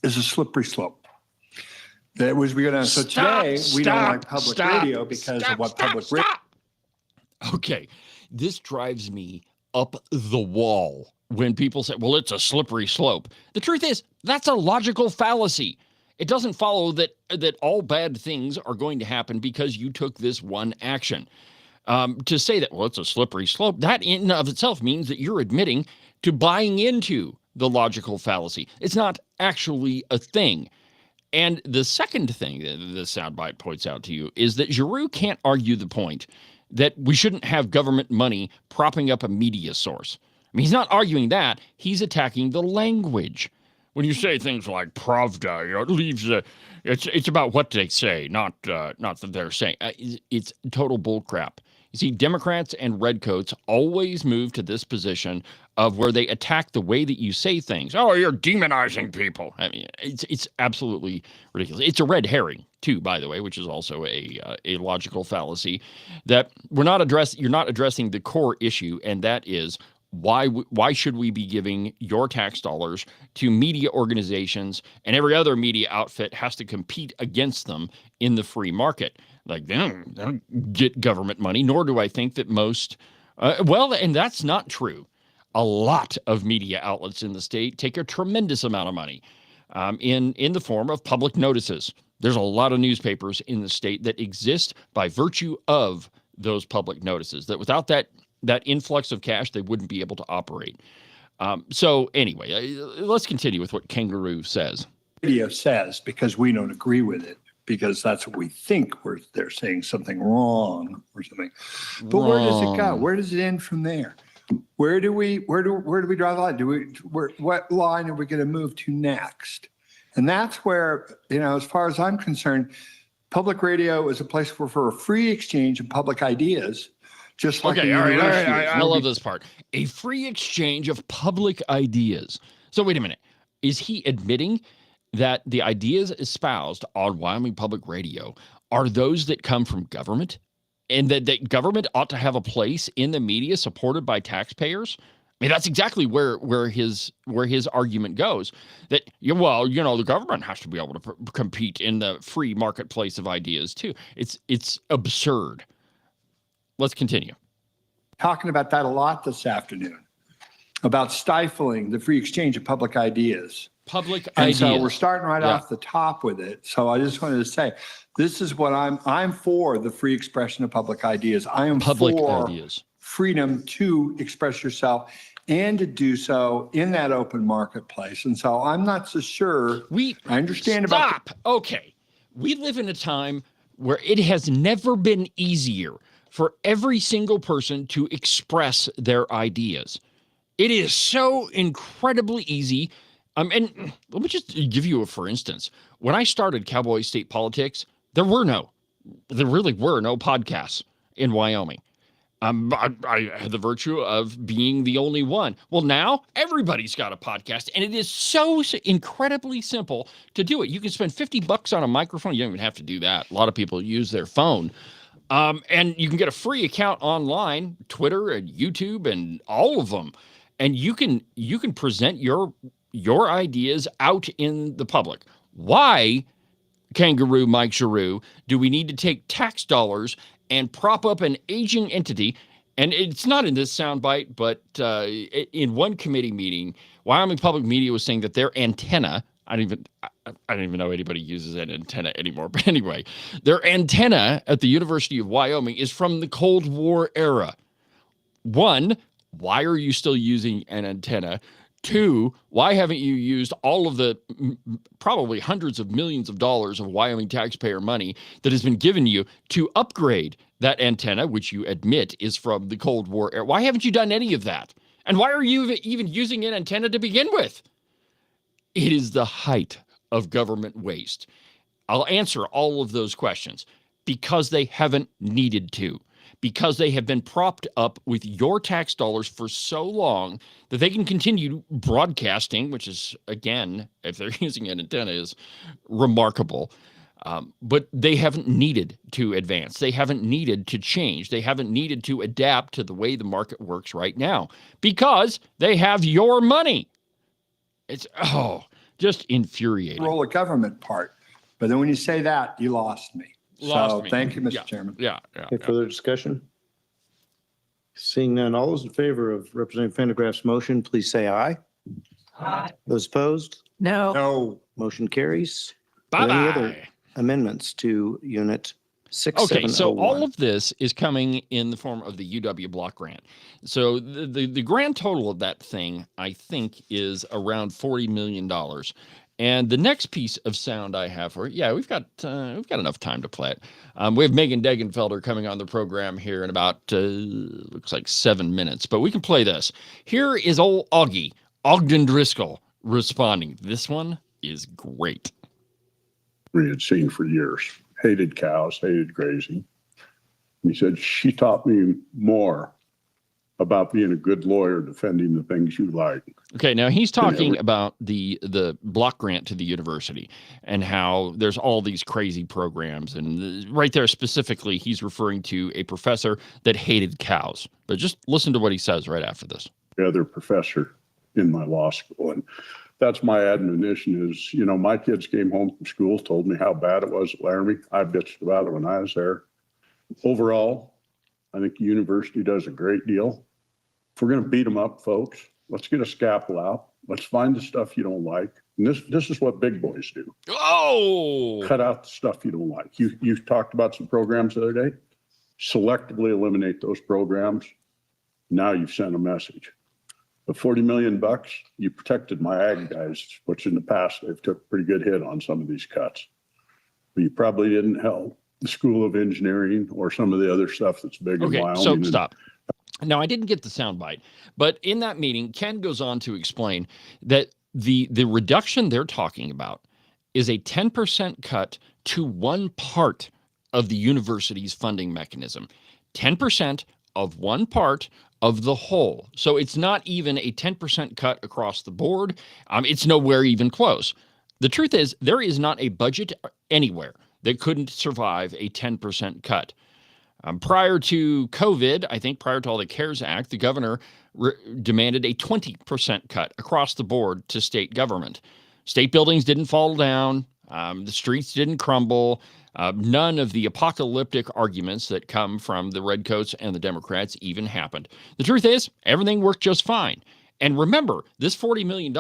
S11: is a slippery slope. That was we go down. So today we don't like public radio because of what public radio.
S3: Okay, this drives me up the wall when people say, well, it's a slippery slope. The truth is, that's a logical fallacy. It doesn't follow that all bad things are going to happen because you took this one action. To say that, well, it's a slippery slope, that in and of itself means that you're admitting to buying into the logical fallacy. It's not actually a thing. And the second thing that the soundbite points out to you is that Giroux can't argue the point that we shouldn't have government money propping up a media source. I mean, he's not arguing that. He's attacking the language. When you say things like Pravda, it leaves it's about what they say, not that they're saying. It's total bullcrap. You see, Democrats and redcoats always move to this position of where they attack the way that you say things. Oh, you're demonizing people. I mean, it's absolutely ridiculous. It's a red herring too, by the way, which is also a logical fallacy that you're not addressing the core issue, and that is why should we be giving your tax dollars to media organizations, and every other media outfit has to compete against them in the free market? Like, they don't get government money, nor do I think that most, and that's not true. A lot of media outlets in the state take a tremendous amount of money in the form of public notices. There's a lot of newspapers in the state that exist by virtue of those public notices, that without that influx of cash, they wouldn't be able to operate. So anyway, let's continue with what Kangaroo says.
S11: Radio says, because we don't agree with it, because that's what we think they're saying something wrong or something. But where does it go? Where does it end from there? Where do we draw the line? What line are we going to move to next? And that's where, as far as I'm concerned, public radio is a place for a free exchange of public ideas. Just like
S3: okay, all right. I love this part. A free exchange of public ideas. So wait a minute. Is he admitting that the ideas espoused on Wyoming Public Radio are those that come from government, and that government ought to have a place in the media supported by taxpayers? I mean, that's exactly where his argument goes. That the government has to be able to compete in the free marketplace of ideas too. It's absurd. Let's continue.
S11: Talking about that a lot this afternoon, about stifling the free exchange of public ideas. And so we're starting right off the top with it. So I just wanted to say, this is what I'm for the free expression of public ideas. I am for freedom to express yourself and to do so in that open marketplace. And so I'm not so sure. I understand about.
S3: Stop. Okay. We live in a time where it has never been easier for every single person to express their ideas. It is so incredibly easy. And let me just give you a for instance. When I started Cowboy State Politics, there really were no podcasts in Wyoming. I had the virtue of being the only one. Well, now everybody's got a podcast, and it is so incredibly simple to do it. You can spend $50 on a microphone. You don't even have to do that. A lot of people use their phone. And you can get a free account online, Twitter and YouTube and all of them. And you can present your ideas out in the public. Why, Kangaroo Mike Giroux, do we need to take tax dollars and prop up an aging entity? And it's not in this soundbite, but in one committee meeting, Wyoming Public Media was saying that their antenna, I don't even know anybody uses an antenna anymore. But anyway, their antenna at the University of Wyoming is from the Cold War era. One, why are you still using an antenna? Two, why haven't you used all of the probably hundreds of millions of dollars of Wyoming taxpayer money that has been given you to upgrade that antenna, which you admit is from the Cold War era? Why haven't you done any of that? And why are you even using an antenna to begin with? It is the height of government waste. I'll answer all of those questions because they haven't needed to. Because they have been propped up with your tax dollars for so long that they can continue broadcasting, which is, again, if they're using an antenna, is remarkable. But they haven't needed to advance. They haven't needed to change. They haven't needed to adapt to the way the market works right now because they have your money. It's, just infuriating.
S11: Roll of government part. But then when you say that, you lost me. So thank you, Mr. Chairman.
S3: Yeah.
S9: Any further discussion? Seeing none, all those in favor of Representative Pendergraft's motion, please say aye. Aye. Those opposed?
S10: No.
S11: No.
S9: Motion carries. Are there any other
S3: Bye-bye.
S9: amendments to Unit 6701?
S3: Okay, so all of this is coming in the form of the UW block grant. So the grand total of that thing, I think, is around $40 million. And the next piece of sound I have for it, we've got enough time to play it. We have Megan Degenfelder coming on the program here in about, looks like 7 minutes, but we can play this. Here is old Ogden Driscoll, responding. This one is great.
S12: We had seen for years, hated cows, hated grazing. He said, she taught me more about being a good lawyer defending the things you like.
S3: Okay, now he's talking about the block grant to the university and how there's all these crazy programs. And right there specifically, he's referring to a professor that hated cows. But just listen to what he says right after this.
S12: The other professor in my law school. And that's my admonition is, my kids came home from school, told me how bad it was at Laramie. I bitched about it when I was there. Overall, I think the university does a great deal. If we're going to beat them up, folks, let's get a scalpel out. Let's find the stuff you don't like. And this is what big boys do.
S3: Oh!
S12: Cut out the stuff you don't like. You talked about some programs the other day. Selectively eliminate those programs. Now you've sent a message. The $40 million, you protected my ag guys, which in the past they've took a pretty good hit on some of these cuts. But you probably didn't help the School of Engineering or some of the other stuff that's big in Wyoming.
S3: So stop. Now, I didn't get the soundbite, but in that meeting, Ken goes on to explain that the reduction they're talking about is a 10% cut to one part of the university's funding mechanism. 10% of one part of the whole. So it's not even a 10% cut across the board. It's nowhere even close. The truth is, there is not a budget anywhere that couldn't survive a 10% cut. Prior to COVID, I think prior to all the CARES Act, the governor demanded a 20% cut across the board to state government. State buildings didn't fall down. The streets didn't crumble. None of the apocalyptic arguments that come from the Redcoats and the Democrats even happened. The truth is, everything worked just fine. And remember, this $40 million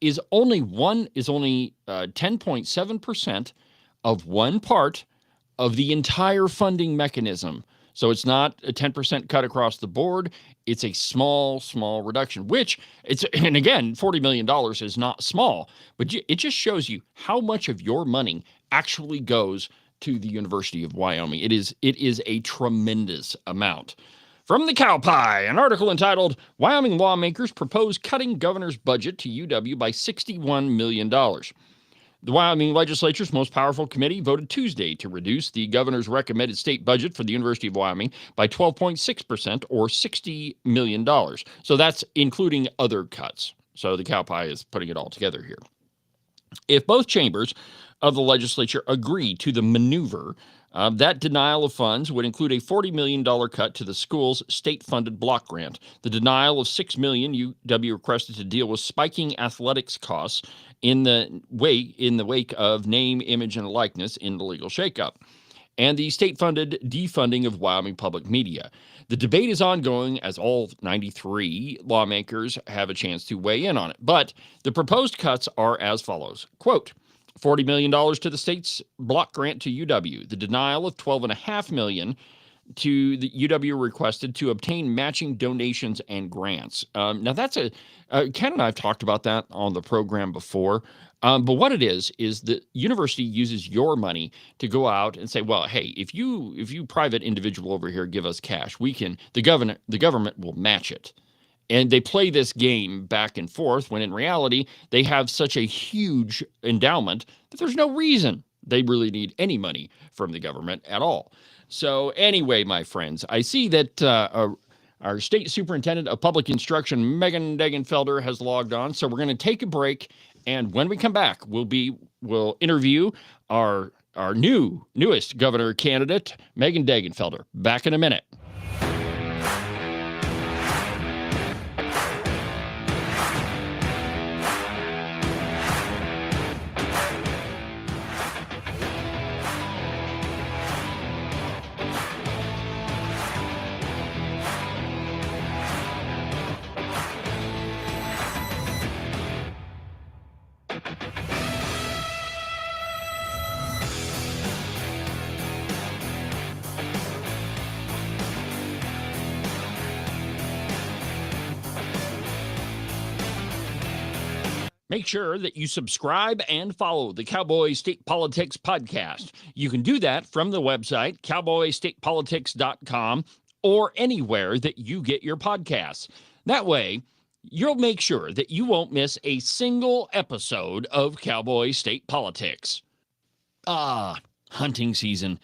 S3: is only 10.7% of one part of the entire funding mechanism. So it's not a 10% cut across the board. It's a small reduction, and again, $40 million is not small, but it just shows you how much of your money actually goes to the University of Wyoming. It is a tremendous amount. From the Cowboy, an article entitled, Wyoming Lawmakers Propose Cutting Governor's Budget to UW by $61 million. The Wyoming legislature's most powerful committee voted Tuesday to reduce the governor's recommended state budget for the University of Wyoming by 12.6% or $60 million. So that's including other cuts. So the Cowboy is putting it all together here. If both chambers of the legislature agree to the maneuver, that denial of funds would include a $40 million cut to the school's state-funded block grant. The denial of $6 million UW requested to deal with spiking athletics costs in the wake of name, image, and likeness in the legal shakeup, and the state-funded defunding of Wyoming public media. The debate is ongoing as all 93 lawmakers have a chance to weigh in on it. But the proposed cuts are as follows. Quote, $40 million to the state's block grant to UW. The denial of $12.5 million to the UW requested to obtain matching donations and grants. Now that's Ken and I have talked about that on the program before. But what it is the university uses your money to go out and say, well, hey, if you private individual over here give us cash, the government will match it. And they play this game back and forth when in reality, they have such a huge endowment that there's no reason they really need any money from the government at all. So anyway, my friends, I see that our state superintendent of public instruction, Megan Degenfelder, has logged on. So we're going to take a break. And when we come back, we'll interview our newest governor candidate, Megan Degenfelder. Back in a minute. Make sure that you subscribe and follow the Cowboy State Politics podcast. You can do that from the website, cowboystatepolitics.com, or anywhere that you get your podcasts. That way, you'll make sure that you won't miss a single episode of Cowboy State Politics. Hunting season.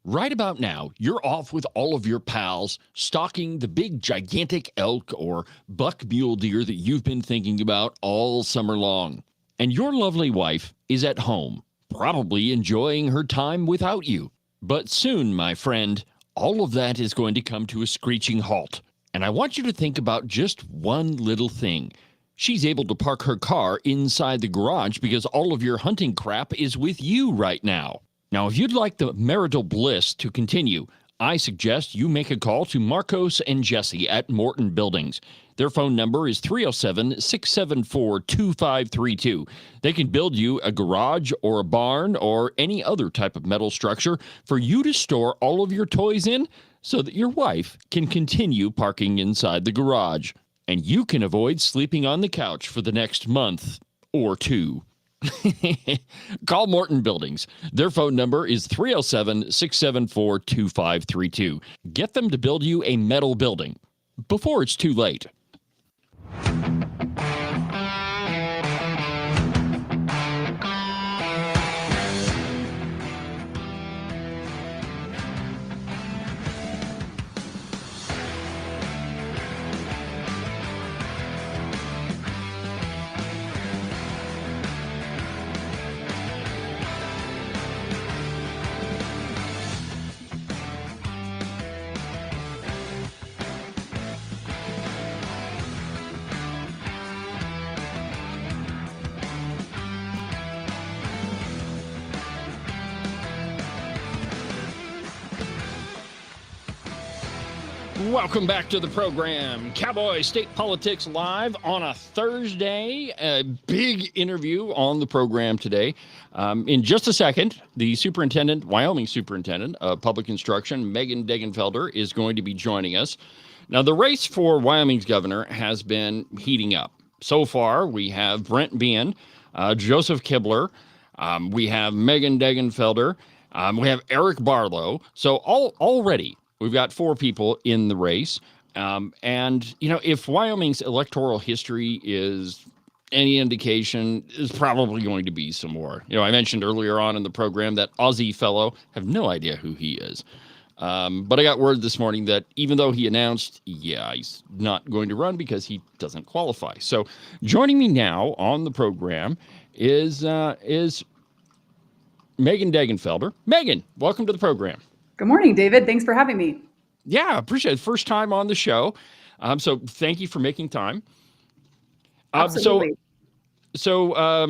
S3: Right about now, you're off with all of your pals, stalking the big gigantic elk or buck mule deer that you've been thinking about all summer long. And your lovely wife is at home, probably enjoying her time without you. But soon, my friend, all of that is going to come to a screeching halt. And I want you to think about just one little thing. She's able to park her car inside the garage because all of your hunting crap is with you right now. Now, if you'd like the marital bliss to continue, I suggest you make a call to Marcos and Jesse at Morton Buildings. Their phone number is 307-674-2532. They can build you a garage or a barn or any other type of metal structure for you to store all of your toys in so that your wife can continue parking inside the garage. And you can avoid sleeping on the couch for the next month or two. Call Morton Buildings. Their phone number is 307-674-2532. Get them to build you a metal building before it's too late. Welcome back to the program. Cowboy State Politics Live on a Thursday. A big interview on the program today. In just a second, the superintendent, Wyoming superintendent of public instruction, Megan Degenfelder, is going to be joining us. Now, the race for Wyoming's governor has been heating up. So far, we have Brent Bean, Joseph Kibler, we have Megan Degenfelder, we have Eric Barlow. So already, we've got 4 people in the race. And, you know, if Wyoming's electoral history is any indication, there's probably going to be some more. You know, I mentioned earlier on in the program that Aussie fellow, have no idea who he is. But I got word this morning that even though he announced, he's not going to run because he doesn't qualify. So joining me now on the program is Megan Degenfelder. Megan, welcome to the program. Good morning, David. Thanks for having me. Yeah, appreciate it. First time on the show. So thank you for making time.
S13: Absolutely.
S3: So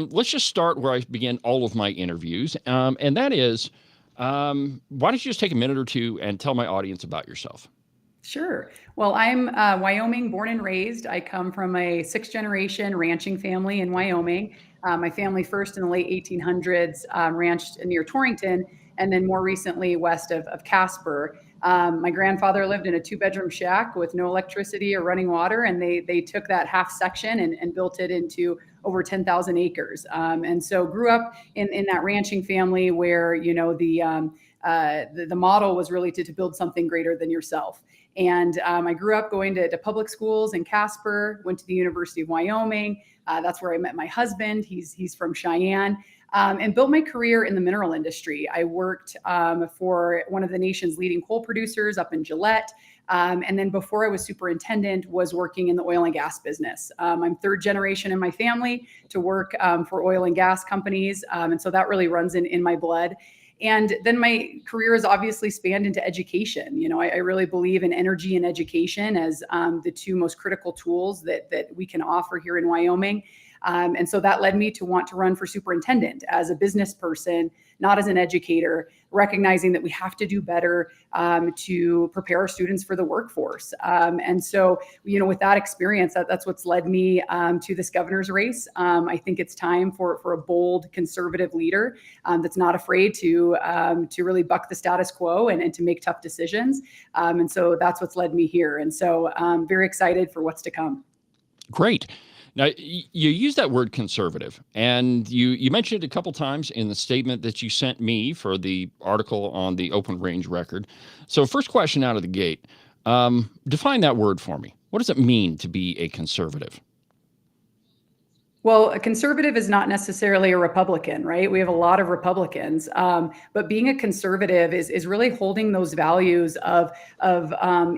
S3: let's just start where I begin all of my interviews. And that is, why don't you just take a minute or two and tell my audience about yourself?
S13: Sure. Well, I'm Wyoming born and raised. I come from a 6th-generation ranching family in Wyoming. My family first in the late 1800s ranched near Torrington, and then more recently west of Casper. My grandfather lived in a 2-bedroom shack with no electricity or running water, and they took that half section and built it into over 10,000 acres. And so grew up in that ranching family where, you know, the model was really to build something greater than yourself. And I grew up going to public schools in Casper, went to the University of Wyoming. That's where I met my husband. He's from Cheyenne. And built my career in the mineral industry. I worked for one of the nation's leading coal producers up in Gillette. And then before I was superintendent, was working in the oil and gas business. I'm 3rd generation in my family to work for oil and gas companies. And so that really runs in my blood. And then my career has obviously spanned into education. You know, I really believe in energy and education as the 2 most critical tools that we can offer here in Wyoming. And so that led me to want to run for superintendent as a business person, not as an educator, recognizing that we have to do better to prepare our students for the workforce. And so, you know, with that experience, that's what's led me to this governor's race. I think it's time for a bold conservative leader that's not afraid to really buck the status quo and to make tough decisions. And so that's what's led me here. And so I'm very excited for what's to come.
S3: Great. Now, you use that word conservative, and you mentioned it a couple times in the statement that you sent me for the article on the Open Range Record. So first question out of the gate, define that word for me. What does it mean to be a conservative?
S13: Well, a conservative is not necessarily a Republican, right? We have a lot of Republicans, but being a conservative is really holding those values of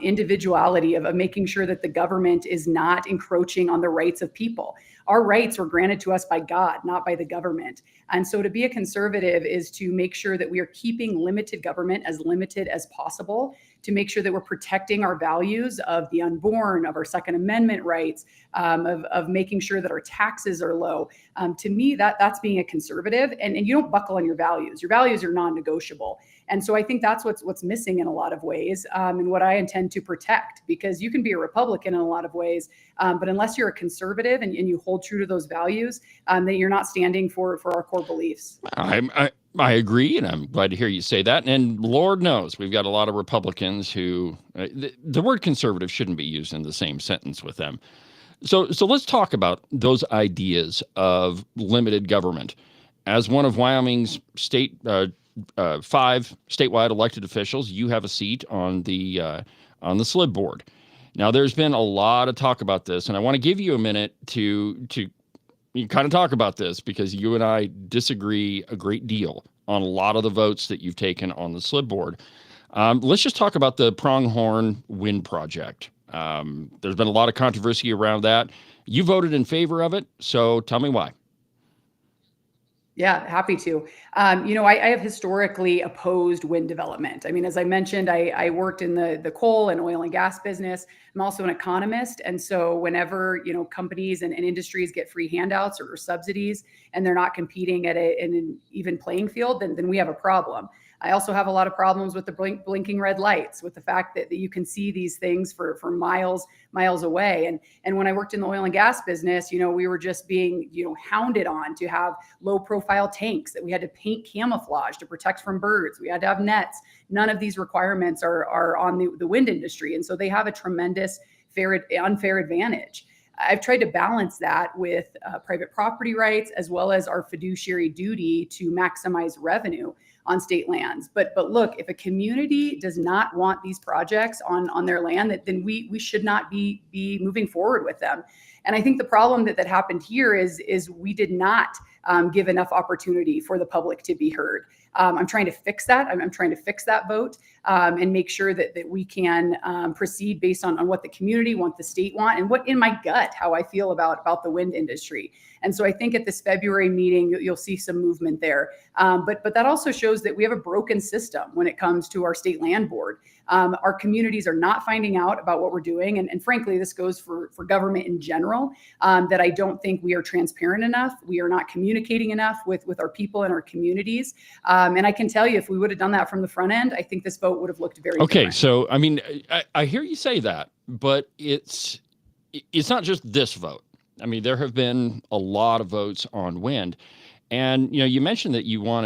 S13: individuality, of making sure that the government is not encroaching on the rights of people. Our rights were granted to us by God, not by the government. And so to be a conservative is to make sure that we are keeping limited government as limited as possible, to make sure that we're protecting our values of the unborn, of our Second Amendment rights, of making sure that our taxes are low. To me, that's being a conservative, and you don't buckle on your values. Your values are non-negotiable. And so I think that's what's missing in a lot of ways, and what I intend to protect, because you can be a Republican in a lot of ways, but unless you're a conservative and you hold true to those values, then you're not standing for our core beliefs.
S3: I agree, and I'm glad to hear you say that. And Lord knows we've got a lot of Republicans who the word conservative shouldn't be used in the same sentence with them. So let's talk about those ideas of limited government. As one of Wyoming's 5 statewide elected officials, you have a seat on the SLIB board. Now, there's been a lot of talk about this, and I want to give you a minute to kind of talk about this, because you and I disagree a great deal on a lot of the votes that you've taken on the SLIB board. Let's just talk about the Pronghorn Wind Project. There's been a lot of controversy around that. You voted in favor of it, so tell me why.
S13: Yeah, happy to. I have historically opposed wind development. I mean, as I mentioned, I worked in the coal and oil and gas business. I'm also an economist. And so whenever, companies and industries get free handouts or subsidies, and they're not competing at an even playing field, then we have a problem. I also have a lot of problems with the blinking red lights, with the fact that you can see these things for miles away. And when I worked in the oil and gas business, we were just being, hounded on to have low profile tanks that we had to paint camouflage to protect from birds. We had to have nets. None of these requirements are on the wind industry. And so they have a tremendous unfair advantage. I've tried to balance that with private property rights, as well as our fiduciary duty to maximize revenue on state lands. But look, if a community does not want these projects on their land, then we should not be moving forward with them. And I think the problem that happened here is we did not give enough opportunity for the public to be heard. I'm trying to fix that. I'm trying to fix that vote and make sure that we can proceed based on what the community want, the state want, and what in my gut, how I feel about the wind industry. And so I think at this February meeting, you'll see some movement there. But that also shows that we have a broken system when it comes to our state land board. Our communities are not finding out about what we're doing. And frankly, this goes for government in general, that I don't think we are transparent enough. We are not communicating enough with our people and our communities. And I can tell you, if we would have done that from the front end, I think this vote would have looked very different.
S3: So, I mean, I hear you say that, but it's not just this vote. I mean, there have been a lot of votes on wind. And, you mentioned that you want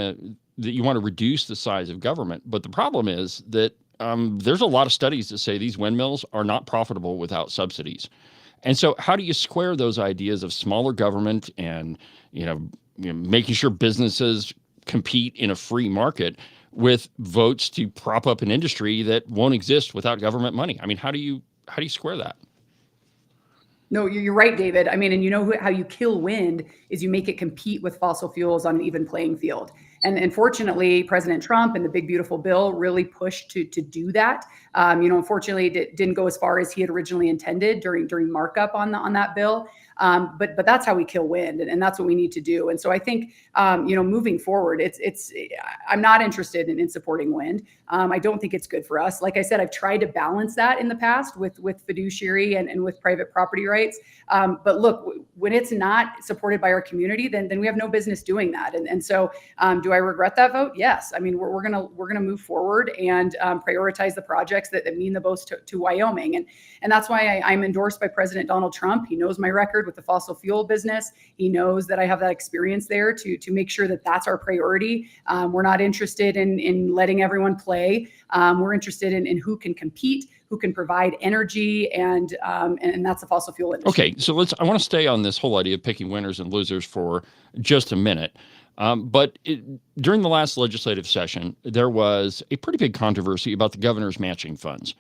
S3: to reduce the size of government. But the problem is that there's a lot of studies that say these windmills are not profitable without subsidies. And so how do you square those ideas of smaller government and, making sure businesses compete in a free market with votes to prop up an industry that won't exist without government money? I mean, how do you square that?
S13: No, you're right, David. I mean, and how you kill wind is you make it compete with fossil fuels on an even playing field. And fortunately, President Trump and the Big Beautiful Bill really pushed to do that. Unfortunately, it didn't go as far as he had originally intended during markup on that bill. But that's how we kill wind, and that's what we need to do. And so I think, moving forward, I'm not interested in supporting wind. I don't think it's good for us. Like I said, I've tried to balance that in the past with fiduciary and with private property rights. But look, when it's not supported by our community, then we have no business doing that. And so, do I regret that vote? Yes. I mean, we're gonna move forward and prioritize the projects that mean the most to Wyoming. And that's why I'm endorsed by President Donald Trump. He knows my record with the fossil fuel business. He knows that I have that experience there to make sure that that's our priority. We're not interested in letting everyone play. We're interested in who can compete, who can provide energy, and that's the fossil fuel industry.
S3: Okay, so I want to stay on this whole idea of picking winners and losers for just a minute. But during the last legislative session, there was a pretty big controversy about the governor's matching funds.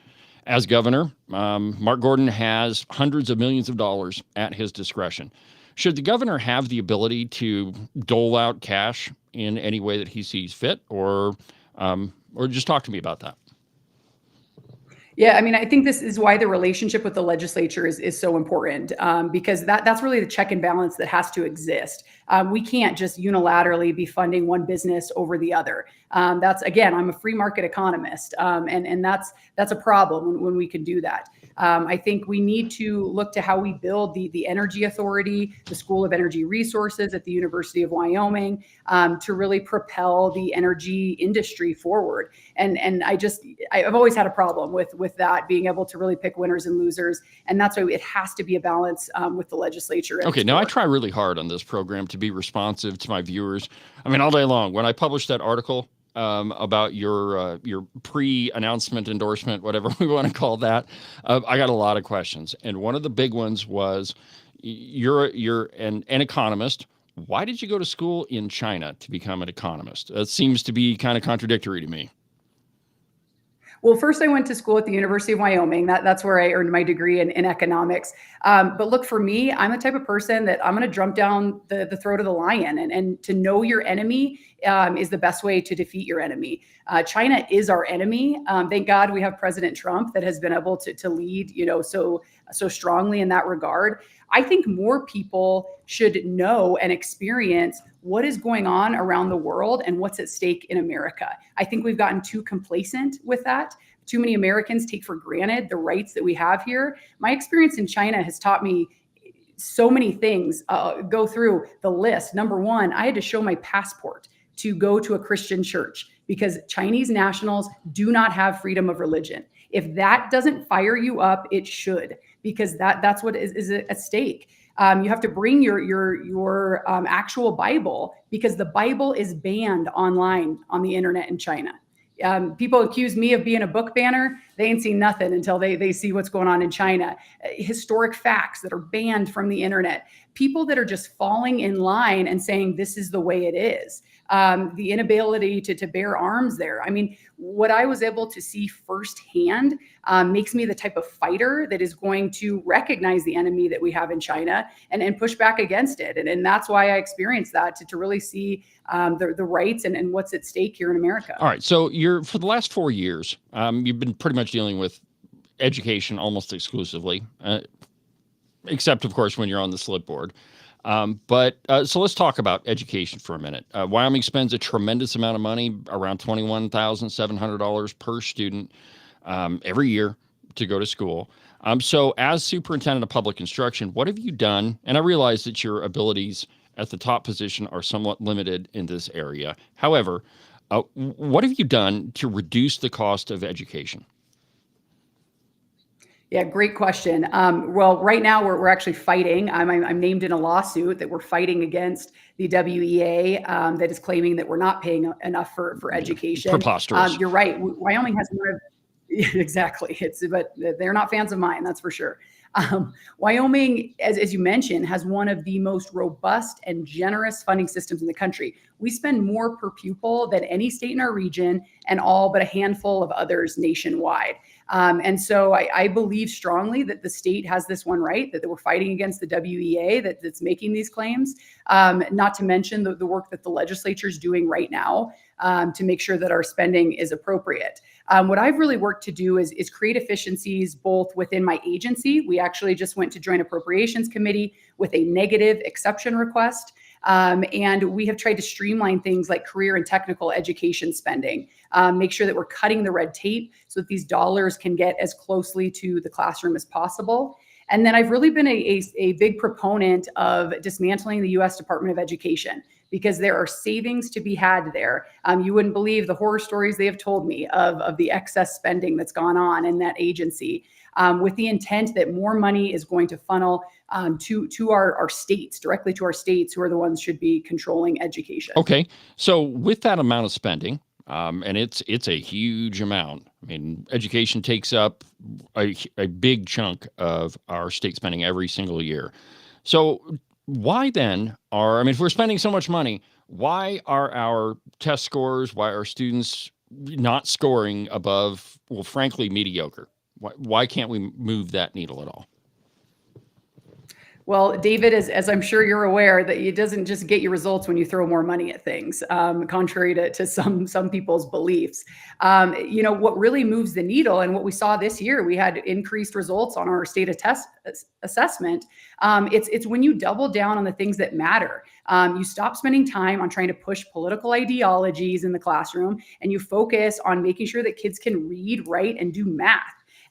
S3: As governor, Mark Gordon has hundreds of millions of dollars at his discretion. Should the governor have the ability to dole out cash in any way that he sees fit, or just talk to me about that?
S13: Yeah, I mean, I think this is why the relationship with the legislature is so important, because that's really the check and balance that has to exist. We can't just unilaterally be funding one business over the other. That's, again, I'm a free market economist, and that's a problem when we can do that. I think we need to look to how we build the Energy Authority, the School of Energy Resources at the University of Wyoming, to really propel the energy industry forward. And I've always had a problem with that, being able to really pick winners and losers. And that's why it has to be a balance with the legislature.
S3: Okay, now I try really hard on this program to be responsive to my viewers. I mean, all day long. When I published that article about your pre-announcement endorsement, whatever we want to call that, I got a lot of questions. And one of the big ones was, you're an economist. Why did you go to school in China to become an economist? That seems to be kind of contradictory to me.
S13: Well, first I went to school at the University of Wyoming. That's where I earned my degree in economics. But look, for me, I'm the type of person that I'm going to jump down the throat of the lion. And to know your enemy is the best way to defeat your enemy. China is our enemy. Thank God we have President Trump that has been able to lead, so strongly in that regard. I think more people should know and experience what is going on around the world and what's at stake in America. I think we've gotten too complacent with that. Too many Americans take for granted the rights that we have here. My experience in China has taught me so many things. Go through the list. Number one, I had to show my passport to go to a Christian church because Chinese nationals do not have freedom of religion. If that doesn't fire you up, it should, because that's what is at stake. You have to bring your actual Bible, because the Bible is banned online on the internet in China. People accuse me of being a book banner. They ain't seen nothing until they see what's going on in China. Historic facts that are banned from the internet. People that are just falling in line and saying this is the way it is. The inability to bear arms there. I mean, what I was able to see firsthand makes me the type of fighter that is going to recognize the enemy that we have in China and push back against it. And that's why I experienced that, to really see the rights and what's at stake here in America.
S3: All right. So for the last 4 years, you've been pretty much dealing with education almost exclusively, except, of course, when you're on the slip board. So let's talk about education for a minute. Wyoming spends a tremendous amount of money, around $21,700 per student every year to go to school. So as superintendent of public instruction, what have you done? And I realize that your abilities at the top position are somewhat limited in this area. However, what have you done to reduce the cost of education?
S13: Yeah, great question. Well, right now we're actually fighting. I'm named in a lawsuit that we're fighting against the WEA that is claiming that we're not paying enough for education.
S3: Preposterous.
S13: You're right. Wyoming has one of exactly. But they're not fans of mine, that's for sure. Wyoming, as you mentioned, has one of the most robust and generous funding systems in the country. We spend more per pupil than any state in our region and all but a handful of others nationwide. And so I believe strongly that the state has this one right, that we're fighting against the WEA that's making these claims, not to mention the work that the legislature is doing right now to make sure that our spending is appropriate. What I've really worked to do is create efficiencies both within my agency. We actually just went to Joint Appropriations Committee with a negative exception request. And we have tried to streamline things like career and technical education spending, make sure that we're cutting the red tape so that these dollars can get as closely to the classroom as possible. And then I've really been a big proponent of dismantling the U.S. Department of Education, because there are savings to be had there. You wouldn't believe the horror stories they have told me of the excess spending that's gone on in that agency, with the intent that more money is going to funnel to our states, directly to our states, who are the ones should be controlling education.
S3: Okay. So with that amount of spending, and it's a huge amount. I mean, education takes up a big chunk of our state spending every single year. So why then if we're spending so much money, why are our test scores, why are students not scoring above, well, frankly, mediocre? Why can't we move that needle at all?
S13: Well, David, as I'm sure you're aware, that it doesn't just get you results when you throw more money at things, contrary to some people's beliefs. What really moves the needle, and what we saw this year, we had increased results on our state assessment. It's when you double down on the things that matter. You stop spending time on trying to push political ideologies in the classroom, and you focus on making sure that kids can read, write, and do math.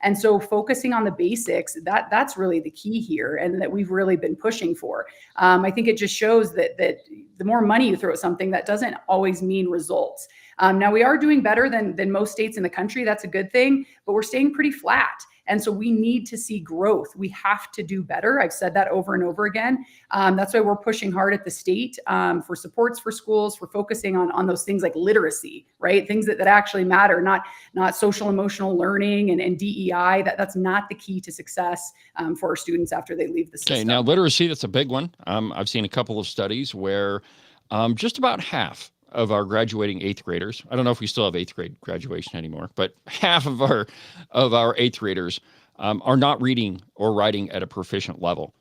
S13: And so focusing on the basics, that's really the key here, and that we've really been pushing for. I think it just shows that the more money you throw at something, that doesn't always mean results. Now, we are doing better than most states in the country. That's a good thing, but we're staying pretty flat. And so we need to see growth. We have to do better. I've said that over and over again. That's why we're pushing hard at the state for supports for schools, for focusing on those things like literacy, right? Things that actually matter, not social emotional learning and DEI. That's not the key to success for our students after they leave the system.
S3: Okay, now literacy, that's a big one. I've seen a couple of studies where just about half of our graduating eighth graders, I don't know if we still have eighth grade graduation anymore, but half of our eighth graders are not reading or writing at a proficient level.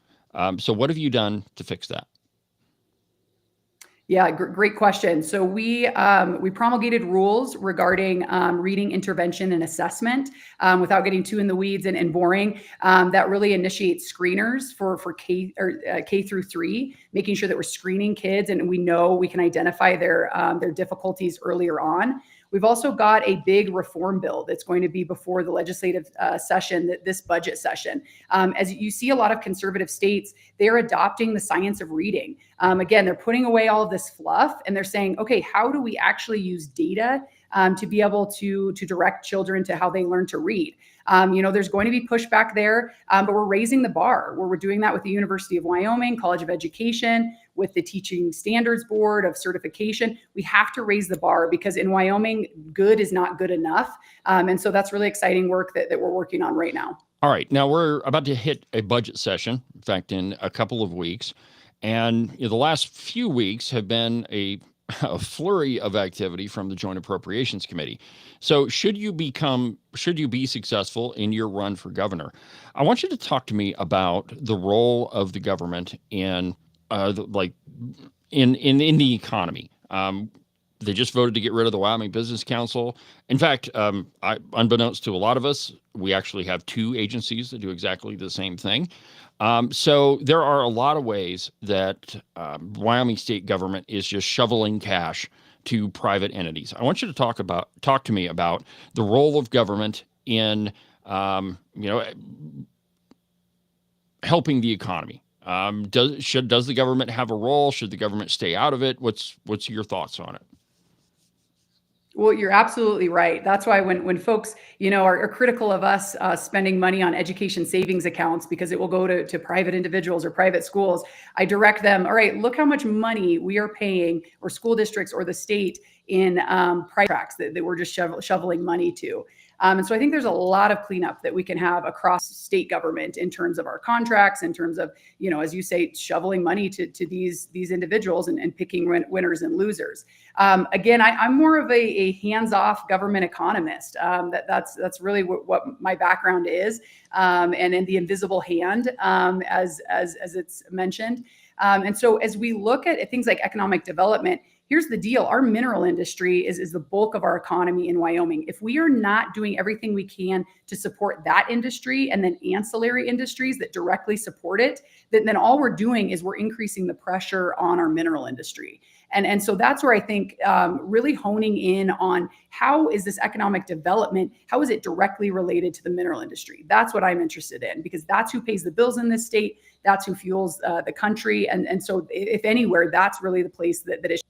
S3: So what have you done to fix that?
S13: Yeah, great question. So we promulgated rules regarding reading intervention and assessment, without getting too in the weeds and boring. That really initiates screeners for K through 3, making sure that we're screening kids and we know we can identify their difficulties earlier on. We've also got a big reform bill that's going to be before the legislative session, this budget session. As you see, a lot of conservative states, they're adopting the science of reading. Again, they're putting away all of this fluff and they're saying, okay, how do we actually use data to be able to direct children to how they learn to read. There's going to be pushback there, but we're raising the bar. We're doing that with the University of Wyoming College of Education, with the Teaching Standards Board of Certification. We have to raise the bar because in Wyoming, good is not good enough. And so that's really exciting work that we're working on right now.
S3: All right. Now we're about to hit a budget session, in fact, in a couple of weeks. And the last few weeks have been a flurry of activity from the Joint Appropriations Committee. So should you be successful in your run for governor, I want you to talk to me about the role of the government in the economy. They just voted to get rid of the Wyoming Business Council. In fact, unbeknownst to a lot of us, we actually have two agencies that do exactly the same thing. So there are a lot of ways that Wyoming state government is just shoveling cash to private entities. I want you to talk to me about the role of government in helping the economy. Does the government have a role? Should the government stay out of it? What's your thoughts on it?
S13: Well, you're absolutely right. That's why when folks, are critical of us spending money on education savings accounts because it will go to private individuals or private schools, I direct them, all right, look how much money we are paying, or school districts or the state, in private tracks that we're just shoveling money to. And so I think there's a lot of cleanup that we can have across state government in terms of our contracts, in terms of, as you say, shoveling money to these individuals and picking winners and losers. Again, I'm more of a hands-off government economist. That's really what my background is, and in the invisible hand, as it's mentioned. And so as we look at things like economic development, here's the deal. Our mineral industry is the bulk of our economy in Wyoming. If we are not doing everything we can to support that industry and then ancillary industries that directly support it, then all we're doing is we're increasing the pressure on our mineral industry. And so that's where I think really honing in on how is this economic development, how is it directly related to the mineral industry? That's what I'm interested in, because that's who pays the bills in this state. That's who fuels the country. And so if anywhere, that's really the place that it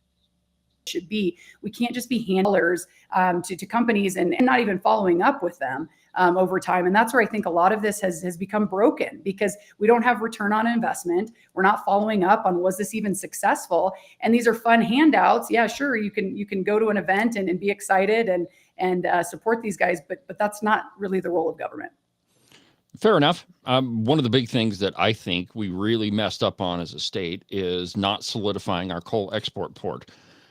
S13: should be. We can't just be handlers to companies and not even following up with them over time. And that's where I think a lot of this has become broken, because we don't have return on investment. We're not following up on, was this even successful? And these are fun handouts. Yeah, sure, you can go to an event and be excited and support these guys, but that's not really the role of government.
S3: Fair enough. One of the big things that I think we really messed up on as a state is not solidifying our coal export port.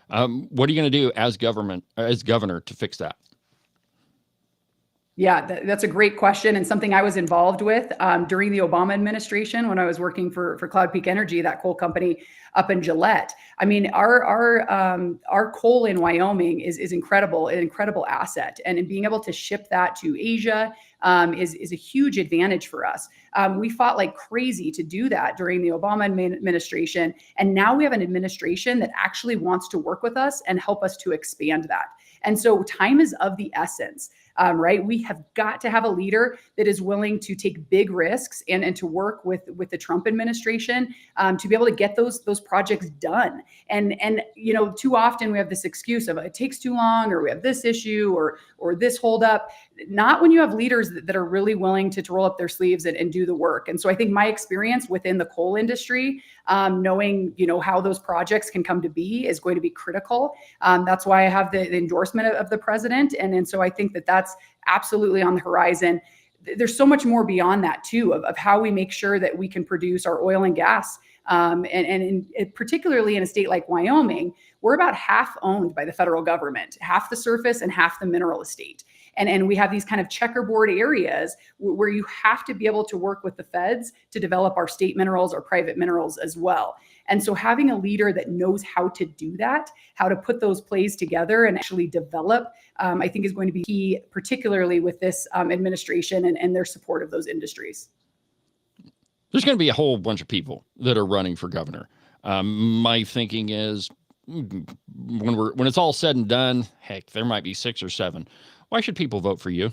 S3: What are you going to do as governor to fix that?
S13: Yeah, that's a great question, and something I was involved with during the Obama administration when I was working for Cloud Peak Energy, that coal company up in Gillette. I mean, our coal in Wyoming is incredible, an incredible asset, and in being able to ship that to Asia is a huge advantage for us. We fought like crazy to do that during the Obama administration, and now we have an administration that actually wants to work with us and help us to expand that. And so time is of the essence. Right? We have got to have a leader that is willing to take big risks and to work with the Trump administration to be able to get those projects done. And too often we have this excuse of it takes too long, or we have this issue or this holdup. Not when you have leaders that are really willing to roll up their sleeves and do the work. And so I think my experience within the coal industry, knowing how those projects can come to be, is going to be critical. That's why I have the endorsement of the president, and so I think that's absolutely on the horizon. There's so much more beyond that too, of how we make sure that we can produce our oil and gas. And particularly in a state like Wyoming, we're about half owned by the federal government, half the surface and half the mineral estate. And we have these kind of checkerboard areas where you have to be able to work with the feds to develop our state minerals or private minerals as well. And so having a leader that knows how to do that, how to put those plays together and actually develop, I think is going to be key, particularly with this administration and their support of those industries.
S3: There's going to be a whole bunch of people that are running for governor. My thinking is when it's all said and done, heck, there might be 6 or 7. Why should people vote for you?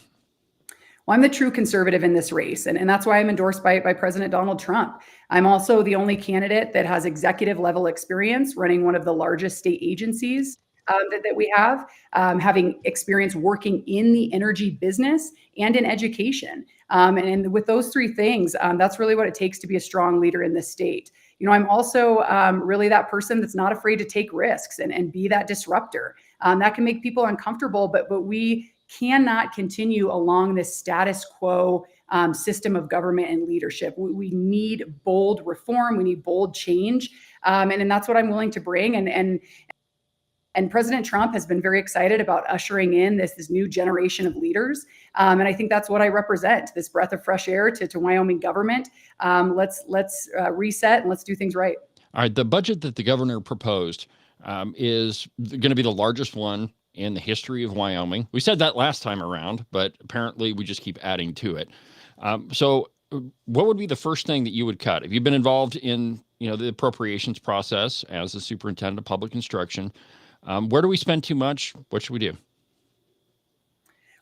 S13: Well, I'm the true conservative in this race, and that's why I'm endorsed by President Donald Trump. I'm also the only candidate that has executive level experience running one of the largest state agencies. that we have, having experience working in the energy business and in education. And with those three things, that's really what it takes to be a strong leader in this state. I'm also really that person that's not afraid to take risks and be that disruptor. That can make people uncomfortable, but we cannot continue along this status quo system of government and leadership. We need bold reform. We need bold change. And that's what I'm willing to bring. And President Trump has been very excited about ushering in this new generation of leaders. And I think that's what I represent, this breath of fresh air to Wyoming government. Let's reset and let's do things right.
S3: All right. The budget that the governor proposed is going to be the largest one in the history of Wyoming. We said that last time around, but apparently we just keep adding to it. So what would be the first thing that you would cut? If you've been involved in, the appropriations process as the superintendent of public instruction, where do we spend too much? What should we do?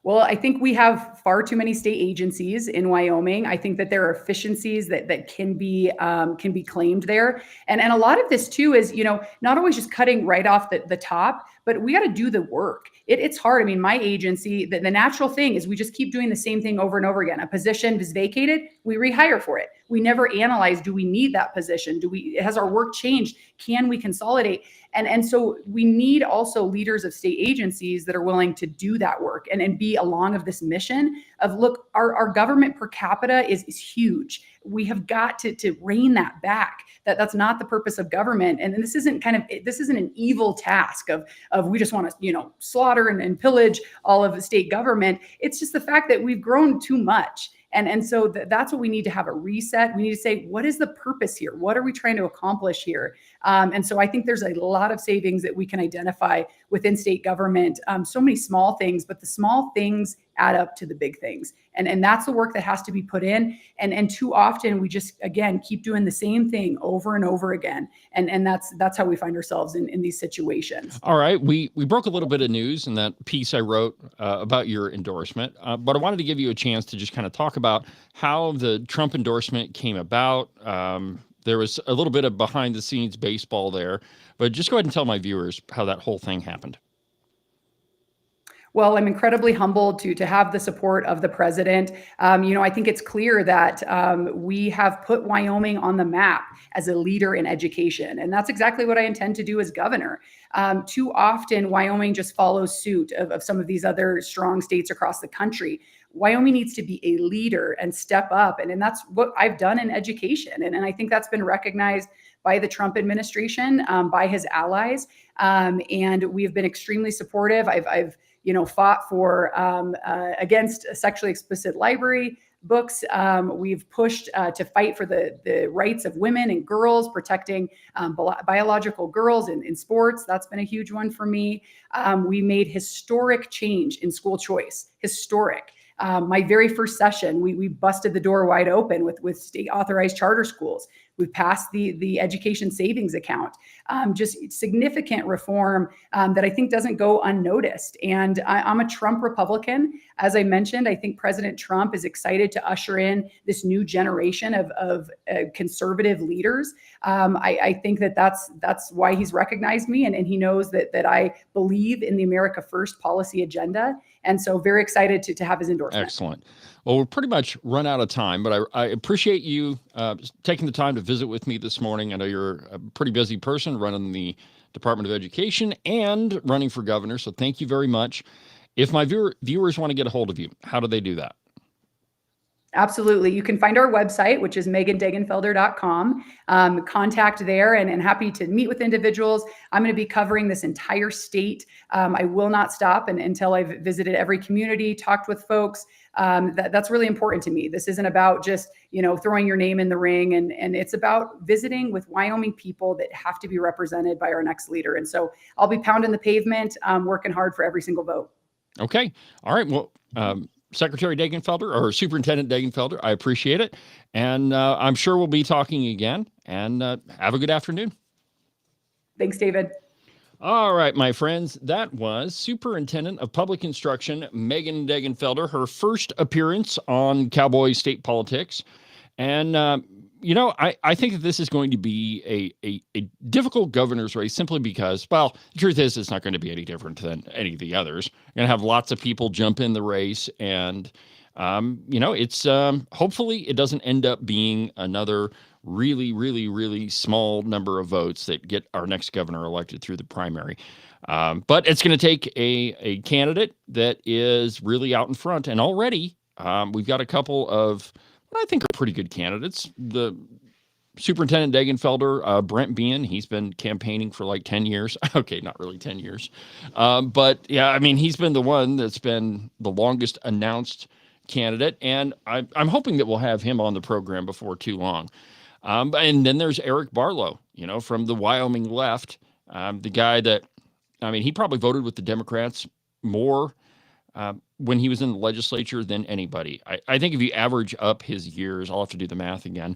S13: Well, I think we have far too many state agencies in Wyoming. I think that there are efficiencies that can be claimed there. And a lot of this too is, not always just cutting right off the top, but we got to do the work. It's hard. I mean, my agency, the natural thing is we just keep doing the same thing over and over again. A position is vacated, we rehire for it. We never analyze, do we need that position? Has our work changed? Can we consolidate? And so we need also leaders of state agencies that are willing to do that work and be along of this mission of, look, our government per capita is huge. We have got to rein that back. That's not the purpose of government. And this isn't an evil task of we just want to, slaughter and pillage all of the state government. It's just the fact that we've grown too much. And so that's what we need to have a reset. We need to say, what is the purpose here? What are we trying to accomplish here? And so I think there's a lot of savings that we can identify within state government. So many small things, but the small things add up to the big things. And that's the work that has to be put in. And too often we just, again, keep doing the same thing over and over again. And that's how we find ourselves in these situations.
S3: All right. We broke a little bit of news in that piece I wrote about your endorsement, but I wanted to give you a chance to just kind of talk about how the Trump endorsement came about. There was a little bit of behind the scenes baseball there, but just go ahead and tell my viewers how that whole thing happened.
S13: Well, I'm incredibly humbled to have the support of the president. I think it's clear that we have put Wyoming on the map as a leader in education. And that's exactly what I intend to do as governor. Too often, Wyoming just follows suit of some of these other strong states across the country. Wyoming needs to be a leader and step up. And that's what I've done in education. And I think that's been recognized by the Trump administration, by his allies. And we have been extremely supportive. I've fought for against sexually explicit library books. We've pushed to fight for the rights of women and girls, protecting biological girls in sports. That's been a huge one for me. We made historic change in school choice, historic. My very first session, we busted the door wide open with state authorized charter schools. We've passed the education savings account, just significant reform that I think doesn't go unnoticed. And I'm a Trump Republican. As I mentioned, I think President Trump is excited to usher in this new generation of conservative leaders. I think that's why he's recognized me, and he knows that I believe in the America First policy agenda. And so very excited to have his endorsement.
S3: Excellent. Well, we're pretty much run out of time, but I appreciate you taking the time to visit with me this morning. I know you're a pretty busy person running the Department of Education and running for governor, so thank you very much. If my viewers want to get a hold of you, how do they do that?
S13: Absolutely. You can find our website, which is megandegenfelder.com. Contact there and happy to meet with individuals. I'm going to be covering this entire state. I will not stop until I've visited every community, talked with folks. That's really important to me. This isn't about just, throwing your name in the ring, and it's about visiting with Wyoming people that have to be represented by our next leader. And so I'll be pounding the pavement, working hard for every single vote.
S3: Okay. All right. Well, Secretary Degenfelder or Superintendent Degenfelder, I appreciate it. And I'm sure we'll be talking again, and have a good afternoon.
S13: Thanks, David.
S3: All right, my friends, that was Superintendent of Public Instruction, Megan Degenfelder, her first appearance on Cowboy State Politics. And I think that this is going to be a difficult governor's race simply because, well, the truth is it's not going to be any different than any of the others. You're going to have lots of people jump in the race, and it's hopefully it doesn't end up being another really, really, really small number of votes that get our next governor elected through the primary. But it's going to take a candidate that is really out in front, and already we've got a couple of what I think are pretty good candidates. The Superintendent Degenfelder, Brent Bean, he's been campaigning for like 10 years. Okay, not really 10 years. But yeah, I mean, he's been the one that's been the longest announced candidate. And I'm hoping that we'll have him on the program before too long. And then there's Eric Barlow, from the Wyoming left, the guy that, I mean, he probably voted with the Democrats more when he was in the legislature than anybody. I think if you average up his years, I'll have to do the math again,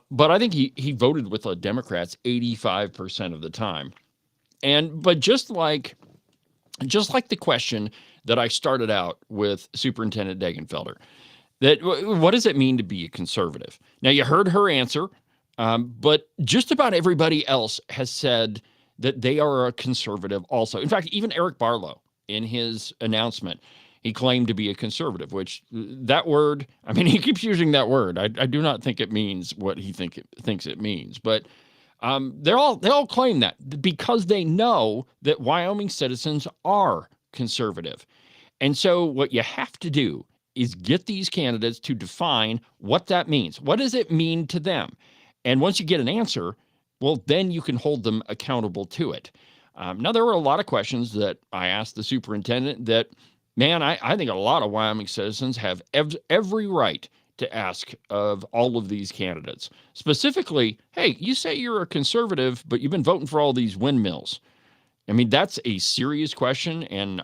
S3: but I think he voted with the Democrats 85% of the time. But just like the question that I started out with Superintendent Degenfelder, that what does it mean to be a conservative? Now, you heard her answer, but just about everybody else has said that they are a conservative also. In fact, even Eric Barlow, in his announcement, he claimed to be a conservative, that word, I mean, he keeps using that word. I do not think it means what he thinks it means, but they all claim that because they know that Wyoming citizens are conservative. And so what you have to do is get these candidates to define what that means. What does it mean to them? And once you get an answer, well, then you can hold them accountable to it. Now, there were a lot of questions that I asked the superintendent that, man, I think a lot of Wyoming citizens have every right to ask of all of these candidates. Specifically, hey, you say you're a conservative, but you've been voting for all these windmills. I mean, that's a serious question, and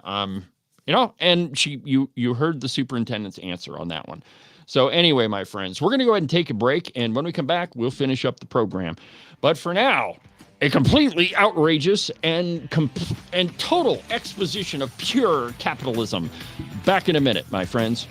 S3: and you heard the superintendent's answer on that one. So anyway, my friends, we're going to go ahead and take a break, and when we come back, we'll finish up the program. But for now, a completely outrageous and total exposition of pure capitalism. Back in a minute, my friends.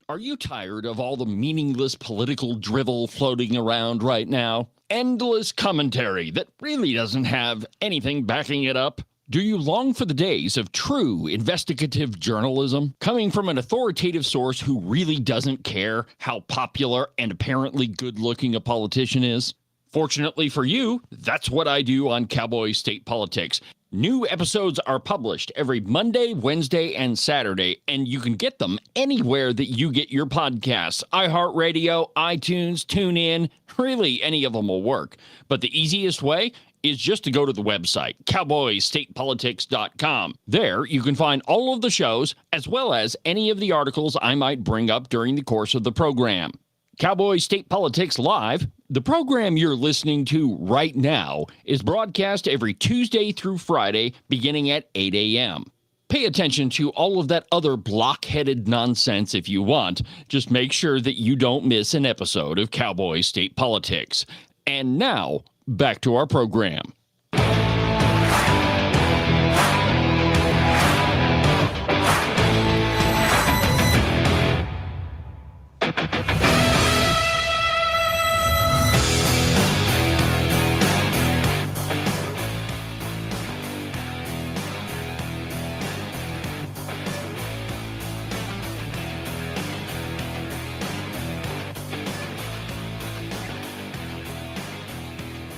S3: Are you tired of all the meaningless political drivel floating around right now? Endless commentary that really doesn't have anything backing it up? Do you long for the days of true investigative journalism coming from an authoritative source who really doesn't care how popular and apparently good-looking a politician is? Fortunately for you, that's what I do on Cowboy State Politics. New episodes are published every Monday, Wednesday, and Saturday, and you can get them anywhere that you get your podcasts. iHeartRadio, iTunes, TuneIn, really any of them will work. But the easiest way is just to go to the website, cowboystatepolitics.com. There, you can find all of the shows, as well as any of the articles I might bring up during the course of the program. Cowboy State Politics Live, the program you're listening to right now, is broadcast every Tuesday through Friday, beginning at 8 a.m. Pay attention to all of that other block-headed nonsense if you want. Just make sure that you don't miss an episode of Cowboy State Politics. And now, back to our program.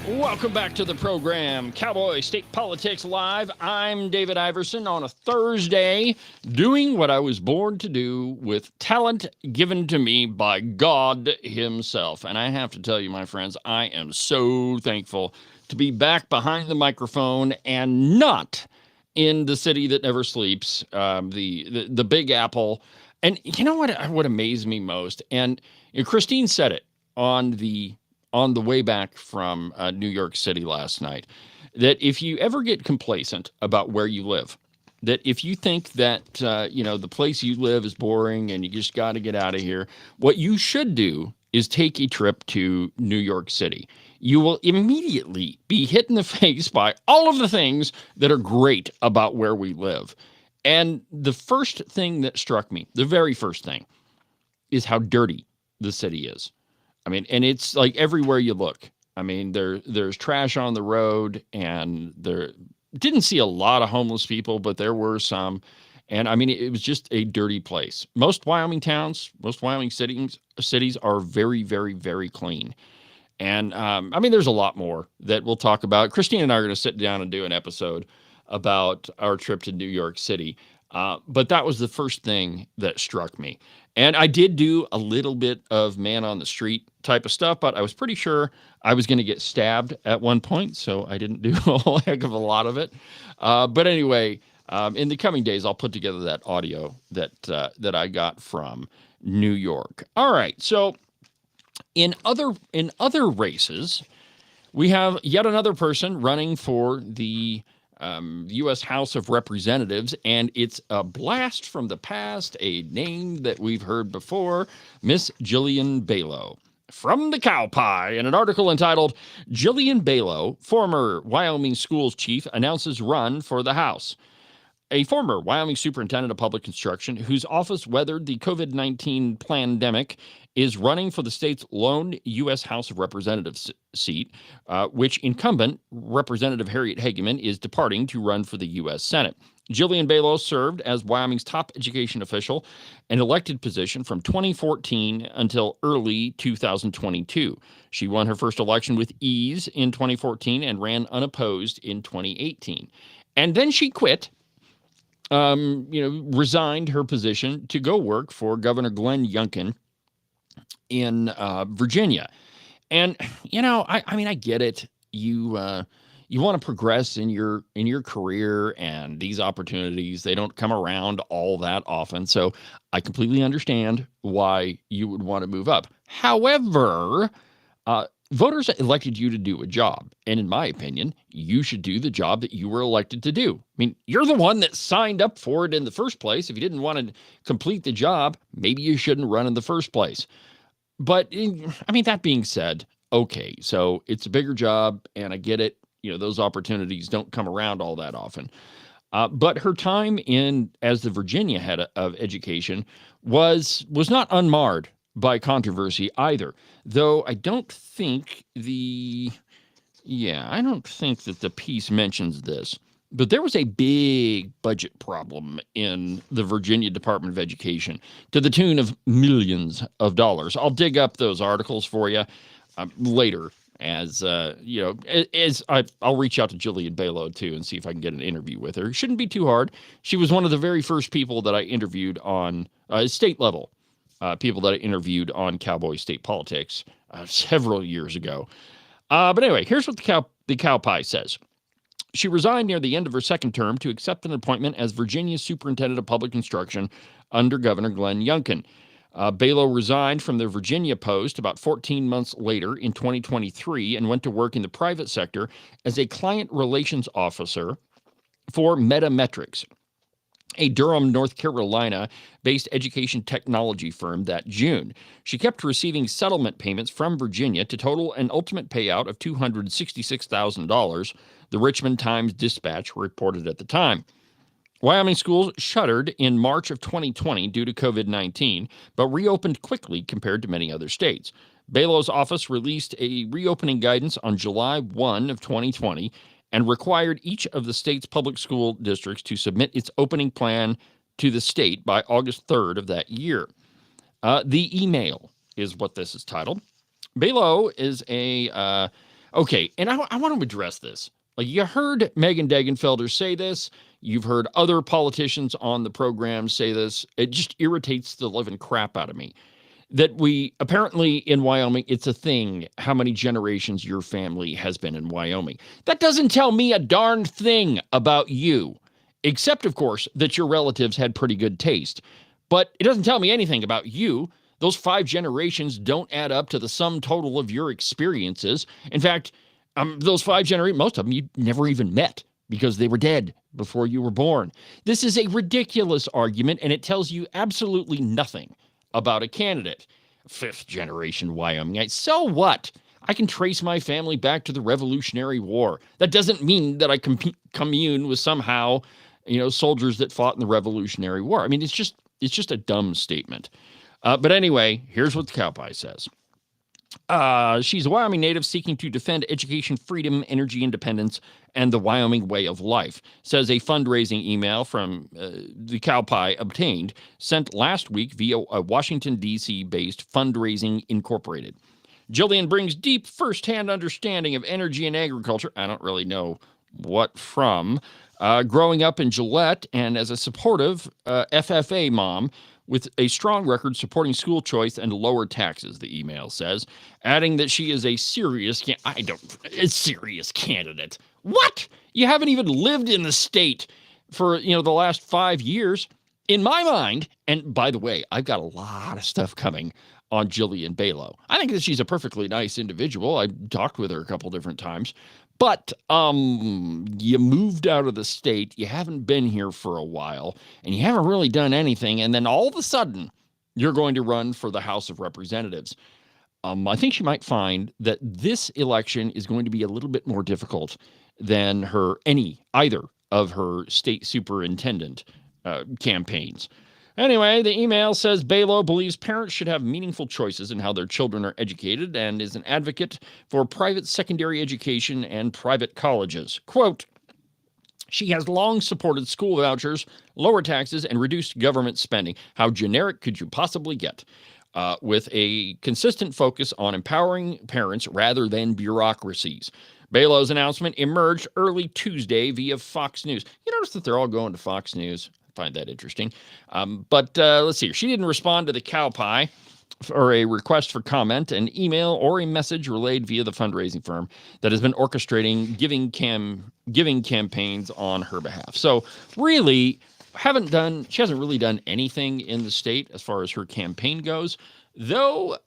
S3: Welcome back to the program, Cowboy State Politics Live. I'm David Iverson on a Thursday, doing what I was born to do with talent given to me by God himself. And I have to tell you, my friends, I am so thankful to be back behind the microphone and not in the city that never sleeps, the Big Apple. And you know what amazed me most? And Christine said it on the way back from New York City last night, that if you ever get complacent about where you live, that if you think that, the place you live is boring and you just got to get out of here, what you should do is take a trip to New York City. You will immediately be hit in the face by all of the things that are great about where we live. And the first thing that struck me, the very first thing, is how dirty the city is. I mean, and it's like everywhere you look. I mean, there's trash on the road, and there didn't see a lot of homeless people, but there were some. And I mean, it was just a dirty place. Most Wyoming towns, most Wyoming cities are very, very, very clean. And I mean, there's a lot more that we'll talk about. Christine and I are going to sit down and do an episode about our trip to New York City. But that was the first thing that struck me. And I did do a little bit of man on the street type of stuff, but I was pretty sure I was going to get stabbed at one point, so I didn't do a whole heck of a lot of it. But anyway, in the coming days, I'll put together that audio that I got from New York. All right, so in other races, we have yet another person running for the U.S. House of Representatives, and it's a blast from the past, a name that we've heard before, Miss Jillian Balow. From the Cow Pie, in an article entitled, Jillian Balow, former Wyoming schools chief, announces run for the House. A former Wyoming superintendent of public construction whose office weathered the COVID-19 pandemic is running for the state's lone U.S. House of Representatives seat, which incumbent Representative Harriet Hageman is departing to run for the U.S. Senate. Jillian Balow served as Wyoming's top education official, an elected position from 2014 until early 2022. She won her first election with ease in 2014 and ran unopposed in 2018. And then she quit. Resigned her position to go work for Governor Glenn Youngkin in Virginia. And, I mean, I get it. You want to progress in your career, and these opportunities, they don't come around all that often. So I completely understand why you would want to move up. However, voters elected you to do a job. And in my opinion, you should do the job that you were elected to do. I mean, you're the one that signed up for it in the first place. If you didn't want to complete the job, maybe you shouldn't run in the first place. But, I mean, that being said, okay, so it's a bigger job, and I get it. Those opportunities don't come around all that often. But her time as the Virginia head of education was not unmarred by controversy either, though I don't think that the piece mentions this, but there was a big budget problem in the Virginia Department of Education to the tune of millions of dollars. I'll dig up those articles for you later as I'll reach out to Jillian Balow too and see if I can get an interview with her. It shouldn't be too hard. She was one of the very first people that I interviewed on state level. People that I interviewed on Cowboy State Politics several years ago. But anyway, here's what the Cow Pie says. She resigned near the end of her second term to accept an appointment as Virginia's Superintendent of Public Construction under Governor Glenn Youngkin. Balow resigned from the Virginia post about 14 months later in 2023 and went to work in the private sector as a client relations officer for Metametrics, a Durham, North Carolina-based education technology firm that June. She kept receiving settlement payments from Virginia to total an ultimate payout of $266,000, the Richmond Times-Dispatch reported at the time. Wyoming schools shuttered in March of 2020 due to COVID-19, but reopened quickly compared to many other states. Balow's office released a reopening guidance on July 1 of 2020 and required each of the state's public school districts to submit its opening plan to the state by August 3rd of that year. The email is what this is titled. Balow is Okay, and I want to address this. Like, you heard Megan Degenfelder say this. You've heard other politicians on the program say this. It just irritates the living crap out of me that we apparently in Wyoming, it's a thing how many generations your family has been in Wyoming. That doesn't tell me a darn thing about you, except, of course, that your relatives had pretty good taste. But it doesn't tell me anything about you. Those 5 generations don't add up to the sum total of your experiences. In fact, those 5 generations, most of them you never even met because they were dead before you were born. This is a ridiculous argument, and it tells you absolutely nothing about a candidate. 5th generation Wyoming. So what? I can trace my family back to the Revolutionary War. That doesn't mean that I commune with somehow, soldiers that fought in the Revolutionary War. I mean, it's just a dumb statement. But anyway, here's what the Cowboy says. She's a Wyoming native seeking to defend education, freedom, energy independence, and the Wyoming way of life, says a fundraising email from the Cowboy obtained, sent last week via a Washington, D.C.-based Fundraising Incorporated. Jillian brings deep firsthand understanding of energy and agriculture. I don't really know what from. Growing up in Gillette and as a supportive FFA mom, with a strong record supporting school choice and lower taxes, the email says, adding that she is a serious candidate. What? You haven't even lived in the state for, the last 5 years. In my mind, and by the way, I've got a lot of stuff coming on Jillian Balow. I think that she's a perfectly nice individual. I've talked with her a couple different times. But you moved out of the state, you haven't been here for a while, and you haven't really done anything, and then all of a sudden, you're going to run for the House of Representatives. I think she might find that this election is going to be a little bit more difficult than either of her state superintendent campaigns. Anyway, the email says Balow believes parents should have meaningful choices in how their children are educated and is an advocate for private secondary education and private colleges. Quote, she has long supported school vouchers, lower taxes, and reduced government spending. How generic could you possibly get? With a consistent focus on empowering parents rather than bureaucracies. Balow's announcement emerged early Tuesday via Fox News. You notice that they're all going to Fox News. Find that interesting. But let's see. She didn't respond to the Cowboy or a request for comment, an email, or a message relayed via the fundraising firm that has been orchestrating giving campaigns on her behalf. So really, she hasn't really done anything in the state as far as her campaign goes, though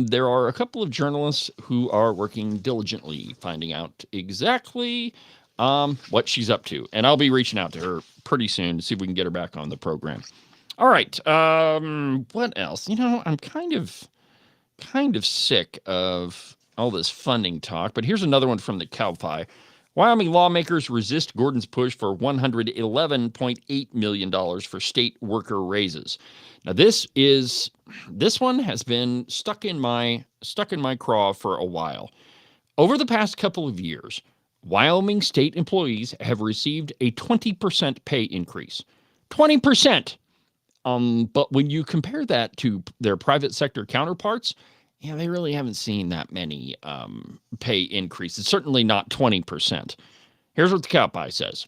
S3: there are a couple of journalists who are working diligently finding out exactly what she's up to. And I'll be reaching out to her pretty soon to see if we can get her back on the program. All right. What else? I'm kind of sick of all this funding talk, but here's another one from the Cowboy. Wyoming lawmakers resist Gordon's push for $111.8 million for state worker raises. Now, this one has been stuck in my craw for a while. Over the past couple of years, Wyoming state employees have received a 20% pay increase. 20%. But when you compare that to their private sector counterparts, they really haven't seen that many pay increases. Certainly not 20%. Here's what the Cowboy says.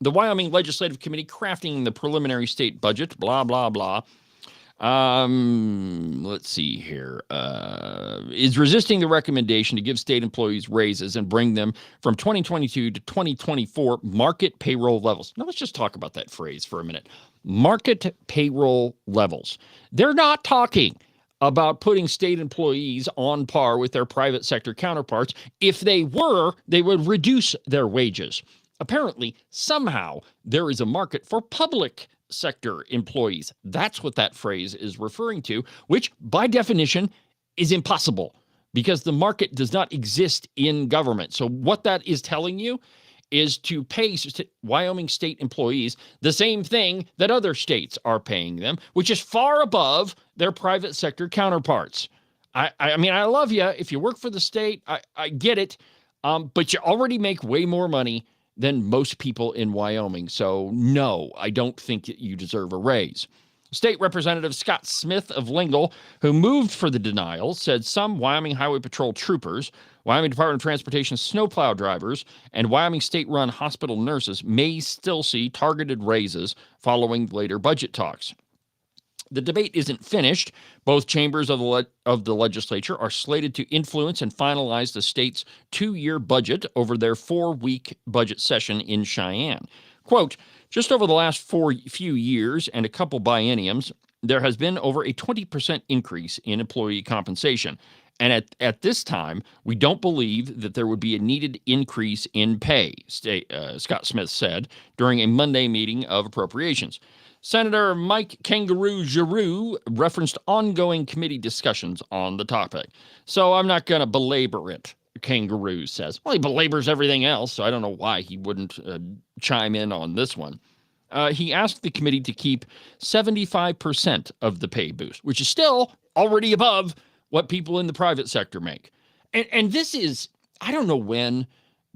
S3: The Wyoming Legislative Committee crafting the preliminary state budget, blah, blah, blah. Let's see here. Is resisting the recommendation to give state employees raises and bring them from 2022 to 2024 market payroll levels. Now, let's just talk about that phrase for a minute. Market payroll levels. They're not talking about putting state employees on par with their private sector counterparts. If they were, they would reduce their wages. Apparently, somehow, there is a market for public sector employees. That's what that phrase is referring to, which by definition is impossible because the market does not exist in government. So what that is telling you is to pay Wyoming state employees the same thing that other states are paying them, which is far above their private sector counterparts. I mean, I love you. If you work for the state, I get it, but you already make way more money than most people in Wyoming. So no, I don't think that you deserve a raise. State Representative Scott Smith of Lingle, who moved for the denial, said some Wyoming Highway Patrol troopers, Wyoming Department of Transportation snowplow drivers, and Wyoming state-run hospital nurses may still see targeted raises following later budget talks. The debate isn't finished. Both chambers of the legislature are slated to influence and finalize the state's 2-year budget over their 4-week budget session in Cheyenne. Quote, just over the last few years and a couple bienniums, there has been over a 20% increase in employee compensation. And at this time, we don't believe that there would be a needed increase in pay, Scott Smith said during a Monday meeting of appropriations. Senator Mike Kangaroo Giroux referenced ongoing committee discussions on the topic. So I'm not going to belabor it, Kangaroo says. Well, he belabors everything else, so I don't know why he wouldn't chime in on this one. He asked the committee to keep 75% of the pay boost, which is still already above what people in the private sector make. And this is, I don't know when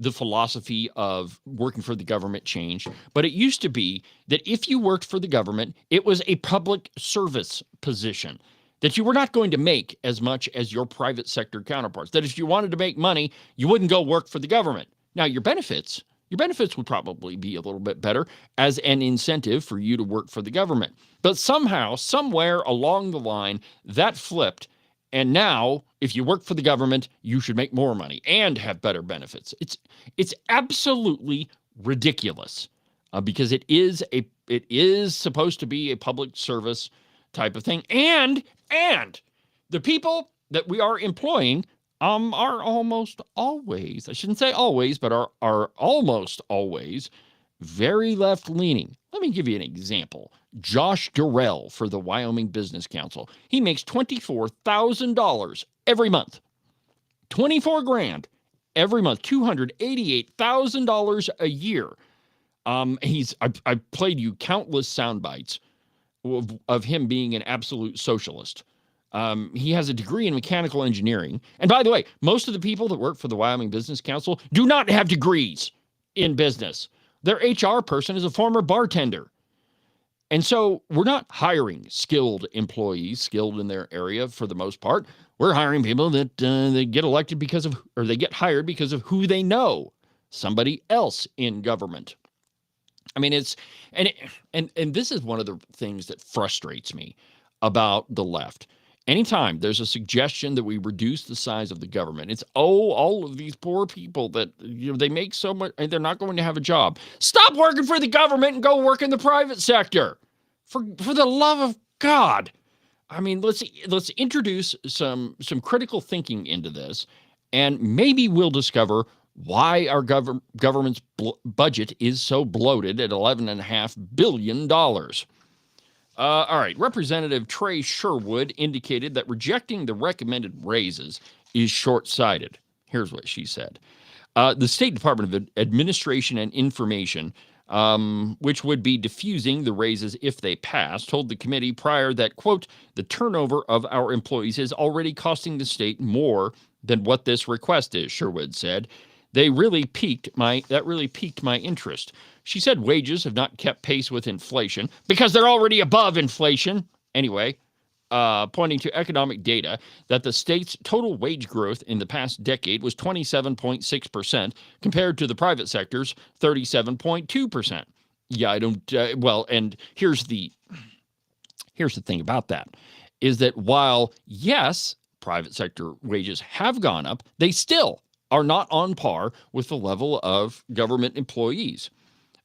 S3: the philosophy of working for the government changed, but it used to be that if you worked for the government, it was a public service position, that you were not going to make as much as your private sector counterparts, that if you wanted to make money, you wouldn't go work for the government. Now, your benefits would probably be a little bit better as an incentive for you to work for the government. But somehow, somewhere along the line, that flipped. And now, if you work for the government, you should make more money and have better benefits. It's absolutely ridiculous because it is supposed to be a public service type of thing. And the people that we are employing are almost always, I shouldn't say always, but are almost always very left-leaning. Let me give you an example. Josh Durrell for the Wyoming Business Council. He makes $24,000 every month. $24,000 every month. $288,000 a year. I've played you countless sound bites of him being an absolute socialist. He has a degree in mechanical engineering. And by the way, most of the people that work for the Wyoming Business Council do not have degrees in business. Their HR person is a former bartender. And so we're not hiring skilled employees, skilled in their area for the most part. We're hiring people that they get elected because of, or they get hired because of who they know, somebody else in government. I mean, and this is one of the things that frustrates me about the left. Anytime there's a suggestion that we reduce the size of the government, it's, all of these poor people that, they make so much and they're not going to have a job. Stop working for the government and go work in the private sector. For the love of God. I mean, let's introduce some critical thinking into this, and maybe we'll discover why our government's budget is so bloated at $11.5 billion. All right, Representative Trey Sherwood indicated that rejecting the recommended raises is short-sighted. Here's what she said. The State Department of Administration and Information, which would be diffusing the raises if they pass, told the committee prior that, quote, the turnover of our employees is already costing the state more than what this request is, Sherwood said. That really piqued my interest. She said wages have not kept pace with inflation because they're already above inflation. Anyway, pointing to economic data that the state's total wage growth in the past decade was 27.6% compared to the private sector's 37.2%. Yeah, I don't, and here's the thing about that, is that while, yes, private sector wages have gone up, they still are not on par with the level of government employees.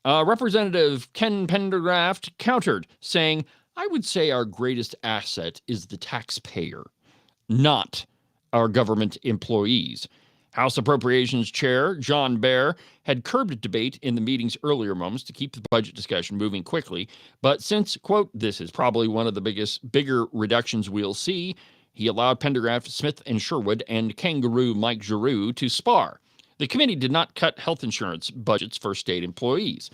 S3: Representative Ken Pendergraft countered, saying, I would say our greatest asset is the taxpayer, not our government employees. House Appropriations Chair John Baer had curbed debate in the meeting's earlier moments to keep the budget discussion moving quickly. But since, quote, this is probably one of the bigger reductions we'll see, he allowed Pendergraft, Smith, and Sherwood, and Kangaroo Mike Giroux to spar. The committee did not cut health insurance budgets for state employees.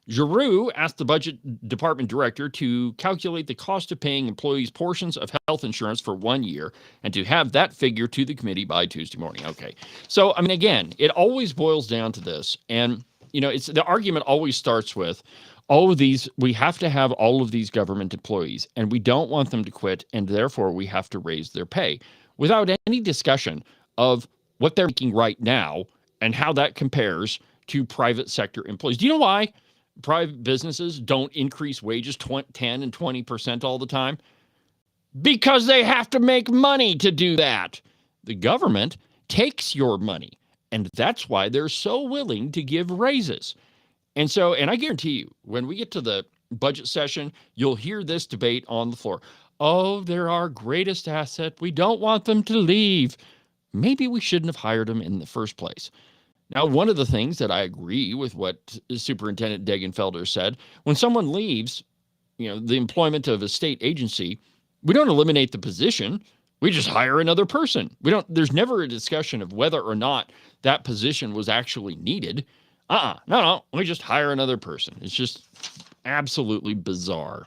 S3: Giroux asked the budget department director to calculate the cost of paying employees portions of health insurance for 1 year and to have that figure to the committee by Tuesday morning. Okay. So, I mean, again, it always boils down to this. And, it's the argument always starts with, all of these, we have to have all of these government employees, and we don't want them to quit, and therefore we have to raise their pay without any discussion of what they're making right now and how that compares to private sector employees. Do you know why private businesses don't increase wages 10 and 20% all the time? Because they have to make money to do that. The government takes your money, and that's why they're so willing to give raises. And so, and I guarantee you, when we get to the budget session, you'll hear this debate on the floor. Oh, they're our greatest asset. We don't want them to leave. Maybe we shouldn't have hired them in the first place. Now, one of the things that I agree with what Superintendent Degenfelder said, when someone leaves, the employment of a state agency, we don't eliminate the position. We just hire another person. There's never a discussion of whether or not that position was actually needed. No, we just hire another person. It's just absolutely bizarre.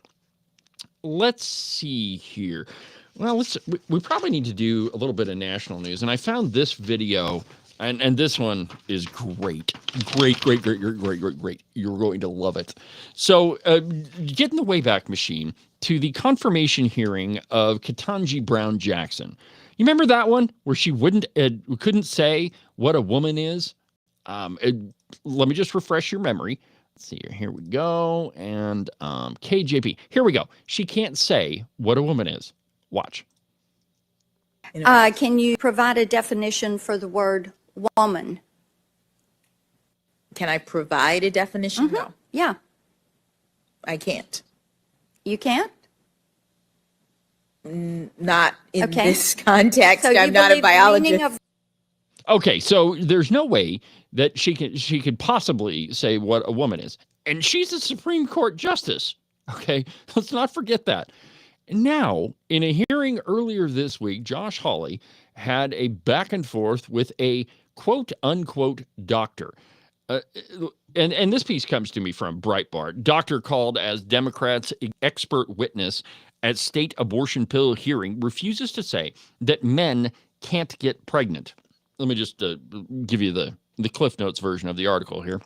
S3: Let's see here. Well, we probably need to do a little bit of national news. And I found this video, and this one is great. Great. You're going to love it. So get in the Wayback Machine to the confirmation hearing of Ketanji Brown Jackson. You remember that one where she couldn't say what a woman is? Let me just refresh your memory. Let's see here. Here we go. And KJP. Here we go. She can't say what a woman is. Watch.
S14: Can you provide a definition for the word woman?
S15: Can I provide a definition?
S14: Mm-hmm.
S15: No,
S14: Yeah.
S15: I can't.
S14: You can't?
S15: Not in
S14: Okay.
S15: this context.
S14: So you
S15: I'm not a
S14: believe the meaning
S15: biologist.
S3: Okay, so there's no way that she could possibly say what a woman is. And she's a Supreme Court justice. Okay, let's not forget that. Now, in a hearing earlier this week, Josh Hawley had a back and forth with a quote unquote doctor. And this piece comes to me from Breitbart. Doctor called as Democrats' expert witness at state abortion pill hearing refuses to say that men can't get pregnant. Let me just give you the Cliff Notes version of the article here.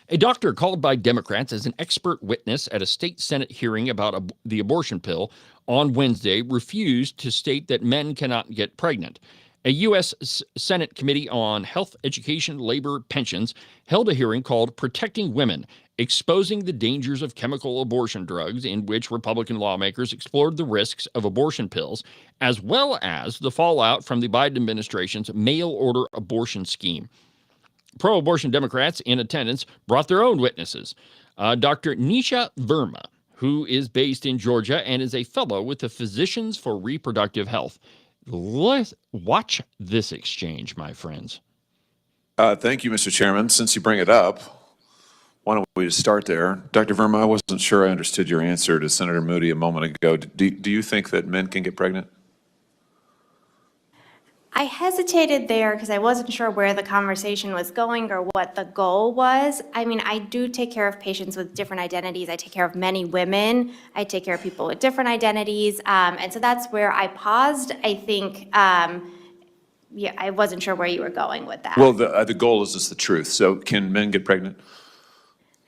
S3: A doctor called by Democrats as an expert witness at a state Senate hearing about the abortion pill on Wednesday refused to state that men cannot get pregnant. A U.S. Senate Committee on Health, Education, Labor, Pensions held a hearing called Protecting Women, Exposing the Dangers of Chemical Abortion Drugs, in which Republican lawmakers explored the risks of abortion pills, as well as the fallout from the Biden administration's mail-order abortion scheme. Pro-abortion Democrats in attendance brought their own witnesses. Dr. Nisha Verma, who is based in Georgia and is a fellow with the Physicians for Reproductive Health. Let's watch this exchange, my friends.
S16: Thank you, Mr. Chairman. Since you bring it up, why don't we just start there? Dr. Verma, I wasn't sure I understood your answer to Senator Moody a moment ago. Do you think that men can get pregnant?
S17: I hesitated there because I wasn't sure where the conversation was going or what the goal was. I mean, I do take care of patients with different identities. I take care of many women. I take care of people with different identities. And so that's where I paused. I think, I wasn't sure where you were going with that.
S16: Well, the goal is just the truth. So can men get pregnant?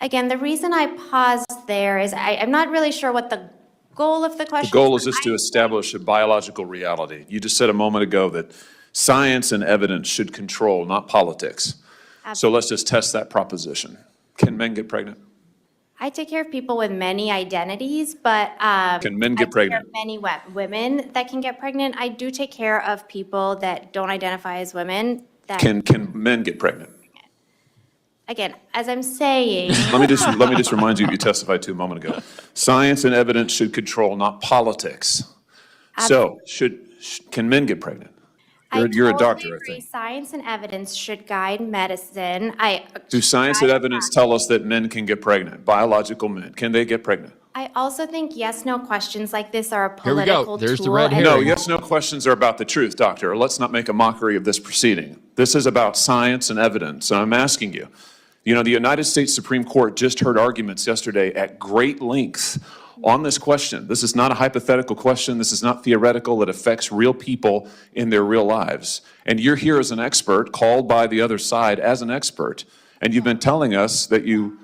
S17: Again, the reason I paused there is I'm not really sure what the goal of the question is.
S16: The goal is just to establish a biological reality. You just said a moment ago that science and evidence should control, not politics.
S17: Absolutely.
S16: So let's just test that proposition. Can men get pregnant?
S17: I take care of people with many identities, but
S16: Can men get pregnant?
S17: I take care of many women that can get pregnant. I do take care of people that don't identify as women. That
S16: Can men get pregnant?
S17: Again, as I'm saying,
S16: Let me just remind you what you testified to a moment ago. Science and evidence should control, not politics. So can men get pregnant? You're a doctor, I
S17: agree.
S16: think.
S17: Science and evidence should guide medicine.
S16: Do science and evidence tell us that men can get pregnant? Biological men, can they get pregnant?
S17: I also think yes/no questions like this are a
S3: Here we
S17: political
S3: go. There's
S17: tool.
S3: the red herring.
S16: No, yes/no questions are about the truth, doctor. Let's not make a mockery of this proceeding. This is about science and evidence, and I'm asking you. The United States Supreme Court just heard arguments yesterday at great length on this question. This is not a hypothetical question. This is not theoretical. It affects real people in their real lives. And you're here as an expert, called by the other side as an expert, and you've been telling us that you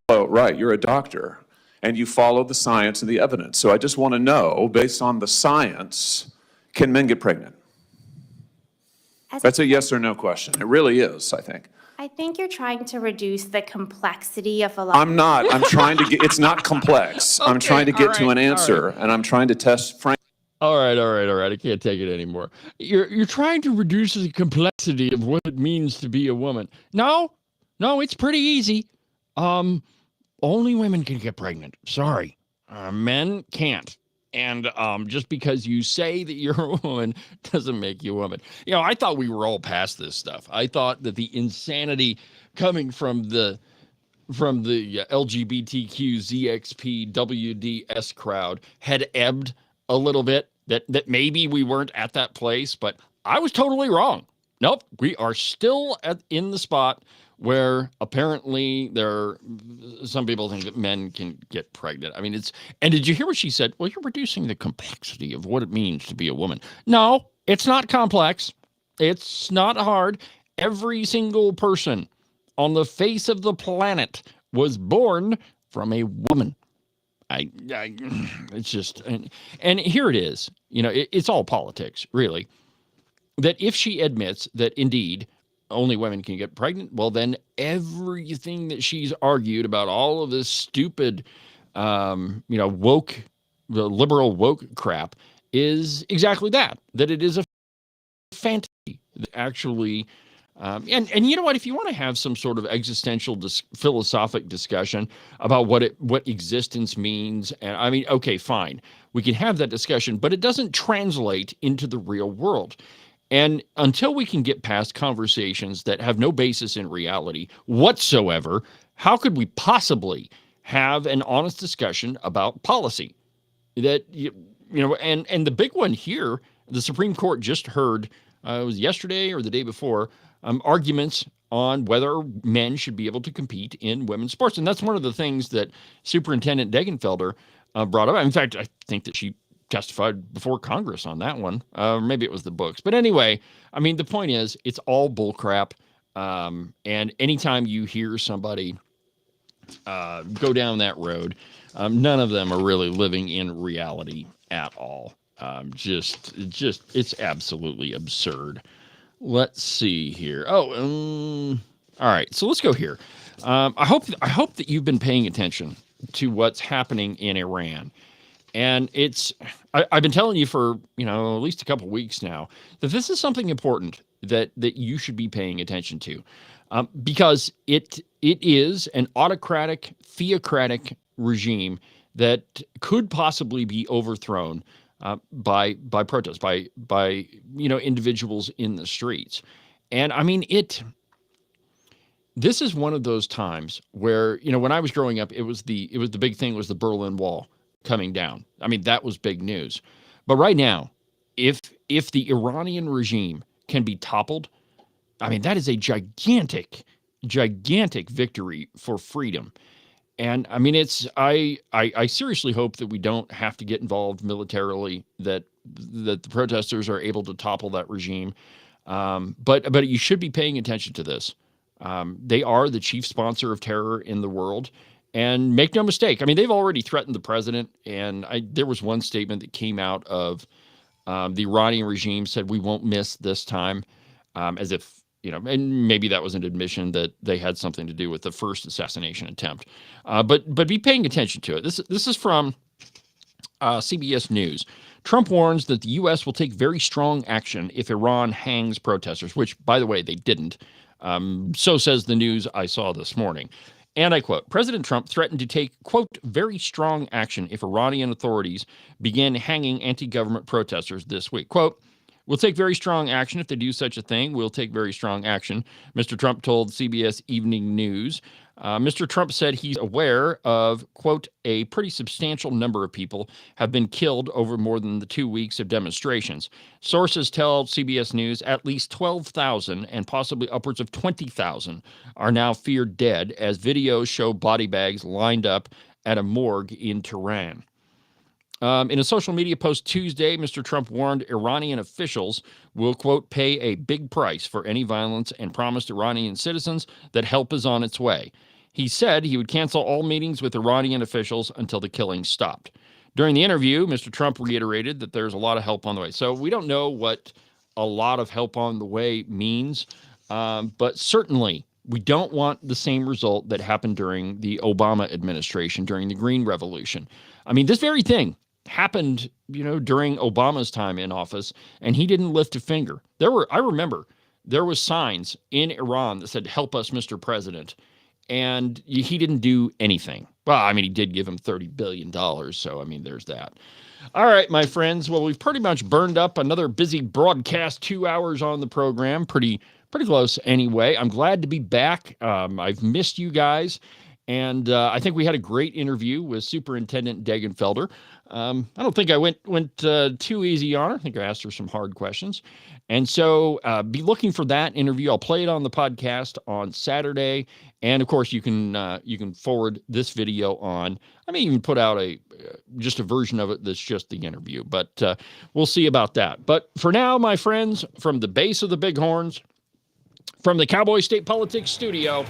S16: follow right. You're a doctor, and you follow the science and the evidence. So I just want to know, based on the science, can men get pregnant? That's a yes or no question. It really is, I think.
S17: I think you're trying to reduce the complexity of a lot.
S16: I'm not. I'm trying to get, it's not complex. I'm trying to get to an answer, and I'm trying to test Frank.
S3: All right. I can't take it anymore. You're trying to reduce the complexity of what it means to be a woman. No, it's pretty easy. Only women can get pregnant. Sorry, men can't. And just because you say that you're a woman doesn't make you a woman. You know, I thought we were all past this stuff. I thought that the insanity coming from the LGBTQ, ZXP, WDS crowd had ebbed a little bit, that maybe we weren't at that place, but I was totally wrong. Nope, we are still in the spot where apparently some people think that men can get pregnant. I mean, and did you hear what she said? Well, you're reducing the complexity of what it means to be a woman. No, it's not complex. It's not hard. Every single person on the face of the planet was born from a woman. It's just, and here it is, you know, it's all politics, really, that if she admits that indeed only women can get pregnant, well, then everything that she's argued about, all of this stupid, the liberal woke crap, is exactly that it is a fantasy that actually, and you know what, if you want to have some sort of existential philosophic discussion about what existence means, and I mean, okay, fine, we can have that discussion, but it doesn't translate into the real world. And until we can get past conversations that have no basis in reality whatsoever, how could we possibly have an honest discussion about policy? That, and the big one here, the Supreme Court just heard, it was yesterday or the day before, arguments on whether men should be able to compete in women's sports. And that's one of the things that Superintendent Degenfelder brought up. In fact, I think that she testified before Congress on that one. Maybe it was the books. But anyway, I mean, the point is, it's all bullcrap. And anytime you hear somebody go down that road, none of them are really living in reality at all. It's absolutely absurd. Let's see here. All right. So let's go here. I hope that you've been paying attention to what's happening in Iran. And I've been telling you for, at least a couple of weeks now that this is something important that you should be paying attention to, because it is an autocratic, theocratic regime that could possibly be overthrown by protests, by individuals in the streets. And I mean, this is one of those times where, when I was growing up, it was the big thing was the Berlin Wall coming down. I mean, that was big news. But right now, if the Iranian regime can be toppled, I mean, that is a gigantic victory for freedom. And I mean, I seriously hope that we don't have to get involved militarily, that the protesters are able to topple that regime. But you should be paying attention to this. They are the chief sponsor of terror in the world. And make no mistake, I mean, they've already threatened the president. And there was one statement that came out of the Iranian regime said, we won't miss this time, as if, and maybe that was an admission that they had something to do with the first assassination attempt. But be paying attention to it. This is from CBS News. Trump warns that the U.S. will take very strong action if Iran hangs protesters, which, by the way, they didn't. So says the news I saw this morning. And I quote, President Trump threatened to take, quote, very strong action if Iranian authorities begin hanging anti-government protesters this week. Quote, we'll take very strong action if they do such a thing. We'll take very strong action, Mr. Trump told CBS Evening News. Mr. Trump said he's aware of, quote, a pretty substantial number of people have been killed over more than the 2 weeks of demonstrations. Sources tell CBS News at least 12,000 and possibly upwards of 20,000 are now feared dead as videos show body bags lined up at a morgue in Tehran. In a social media post Tuesday, Mr. Trump warned Iranian officials will, quote, pay a big price for any violence and promised Iranian citizens that help is on its way. He said he would cancel all meetings with Iranian officials until the killing stopped. During the interview, Mr. Trump reiterated that there's a lot of help on the way. So we don't know what a lot of help on the way means, but certainly we don't want the same result that happened during the Obama administration, during the Green Revolution. I mean, this very thing happened, during Obama's time in office, and he didn't lift a finger. I remember there was signs in Iran that said, "Help us, Mr. President." And he didn't do anything. Well, I mean, he did give him $30 billion. So, I mean, there's that. All right, my friends. Well, we've pretty much burned up another busy broadcast, 2 hours on the program. Pretty close anyway. I'm glad to be back. I've missed you guys. And I think we had a great interview with Superintendent Degenfelder. I don't think I went too easy on her. I think I asked her some hard questions. And so be looking for that interview. I'll play it on the podcast on Saturday. And of course, you can forward this video on. I may even put out just a version of it that's just the interview. But we'll see about that. But for now, my friends, from the base of the Bighorns, from the Cowboy State Politics studio,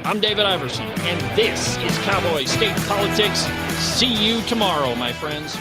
S3: I'm David Iverson, and this is Cowboy State Politics. See you tomorrow, my friends.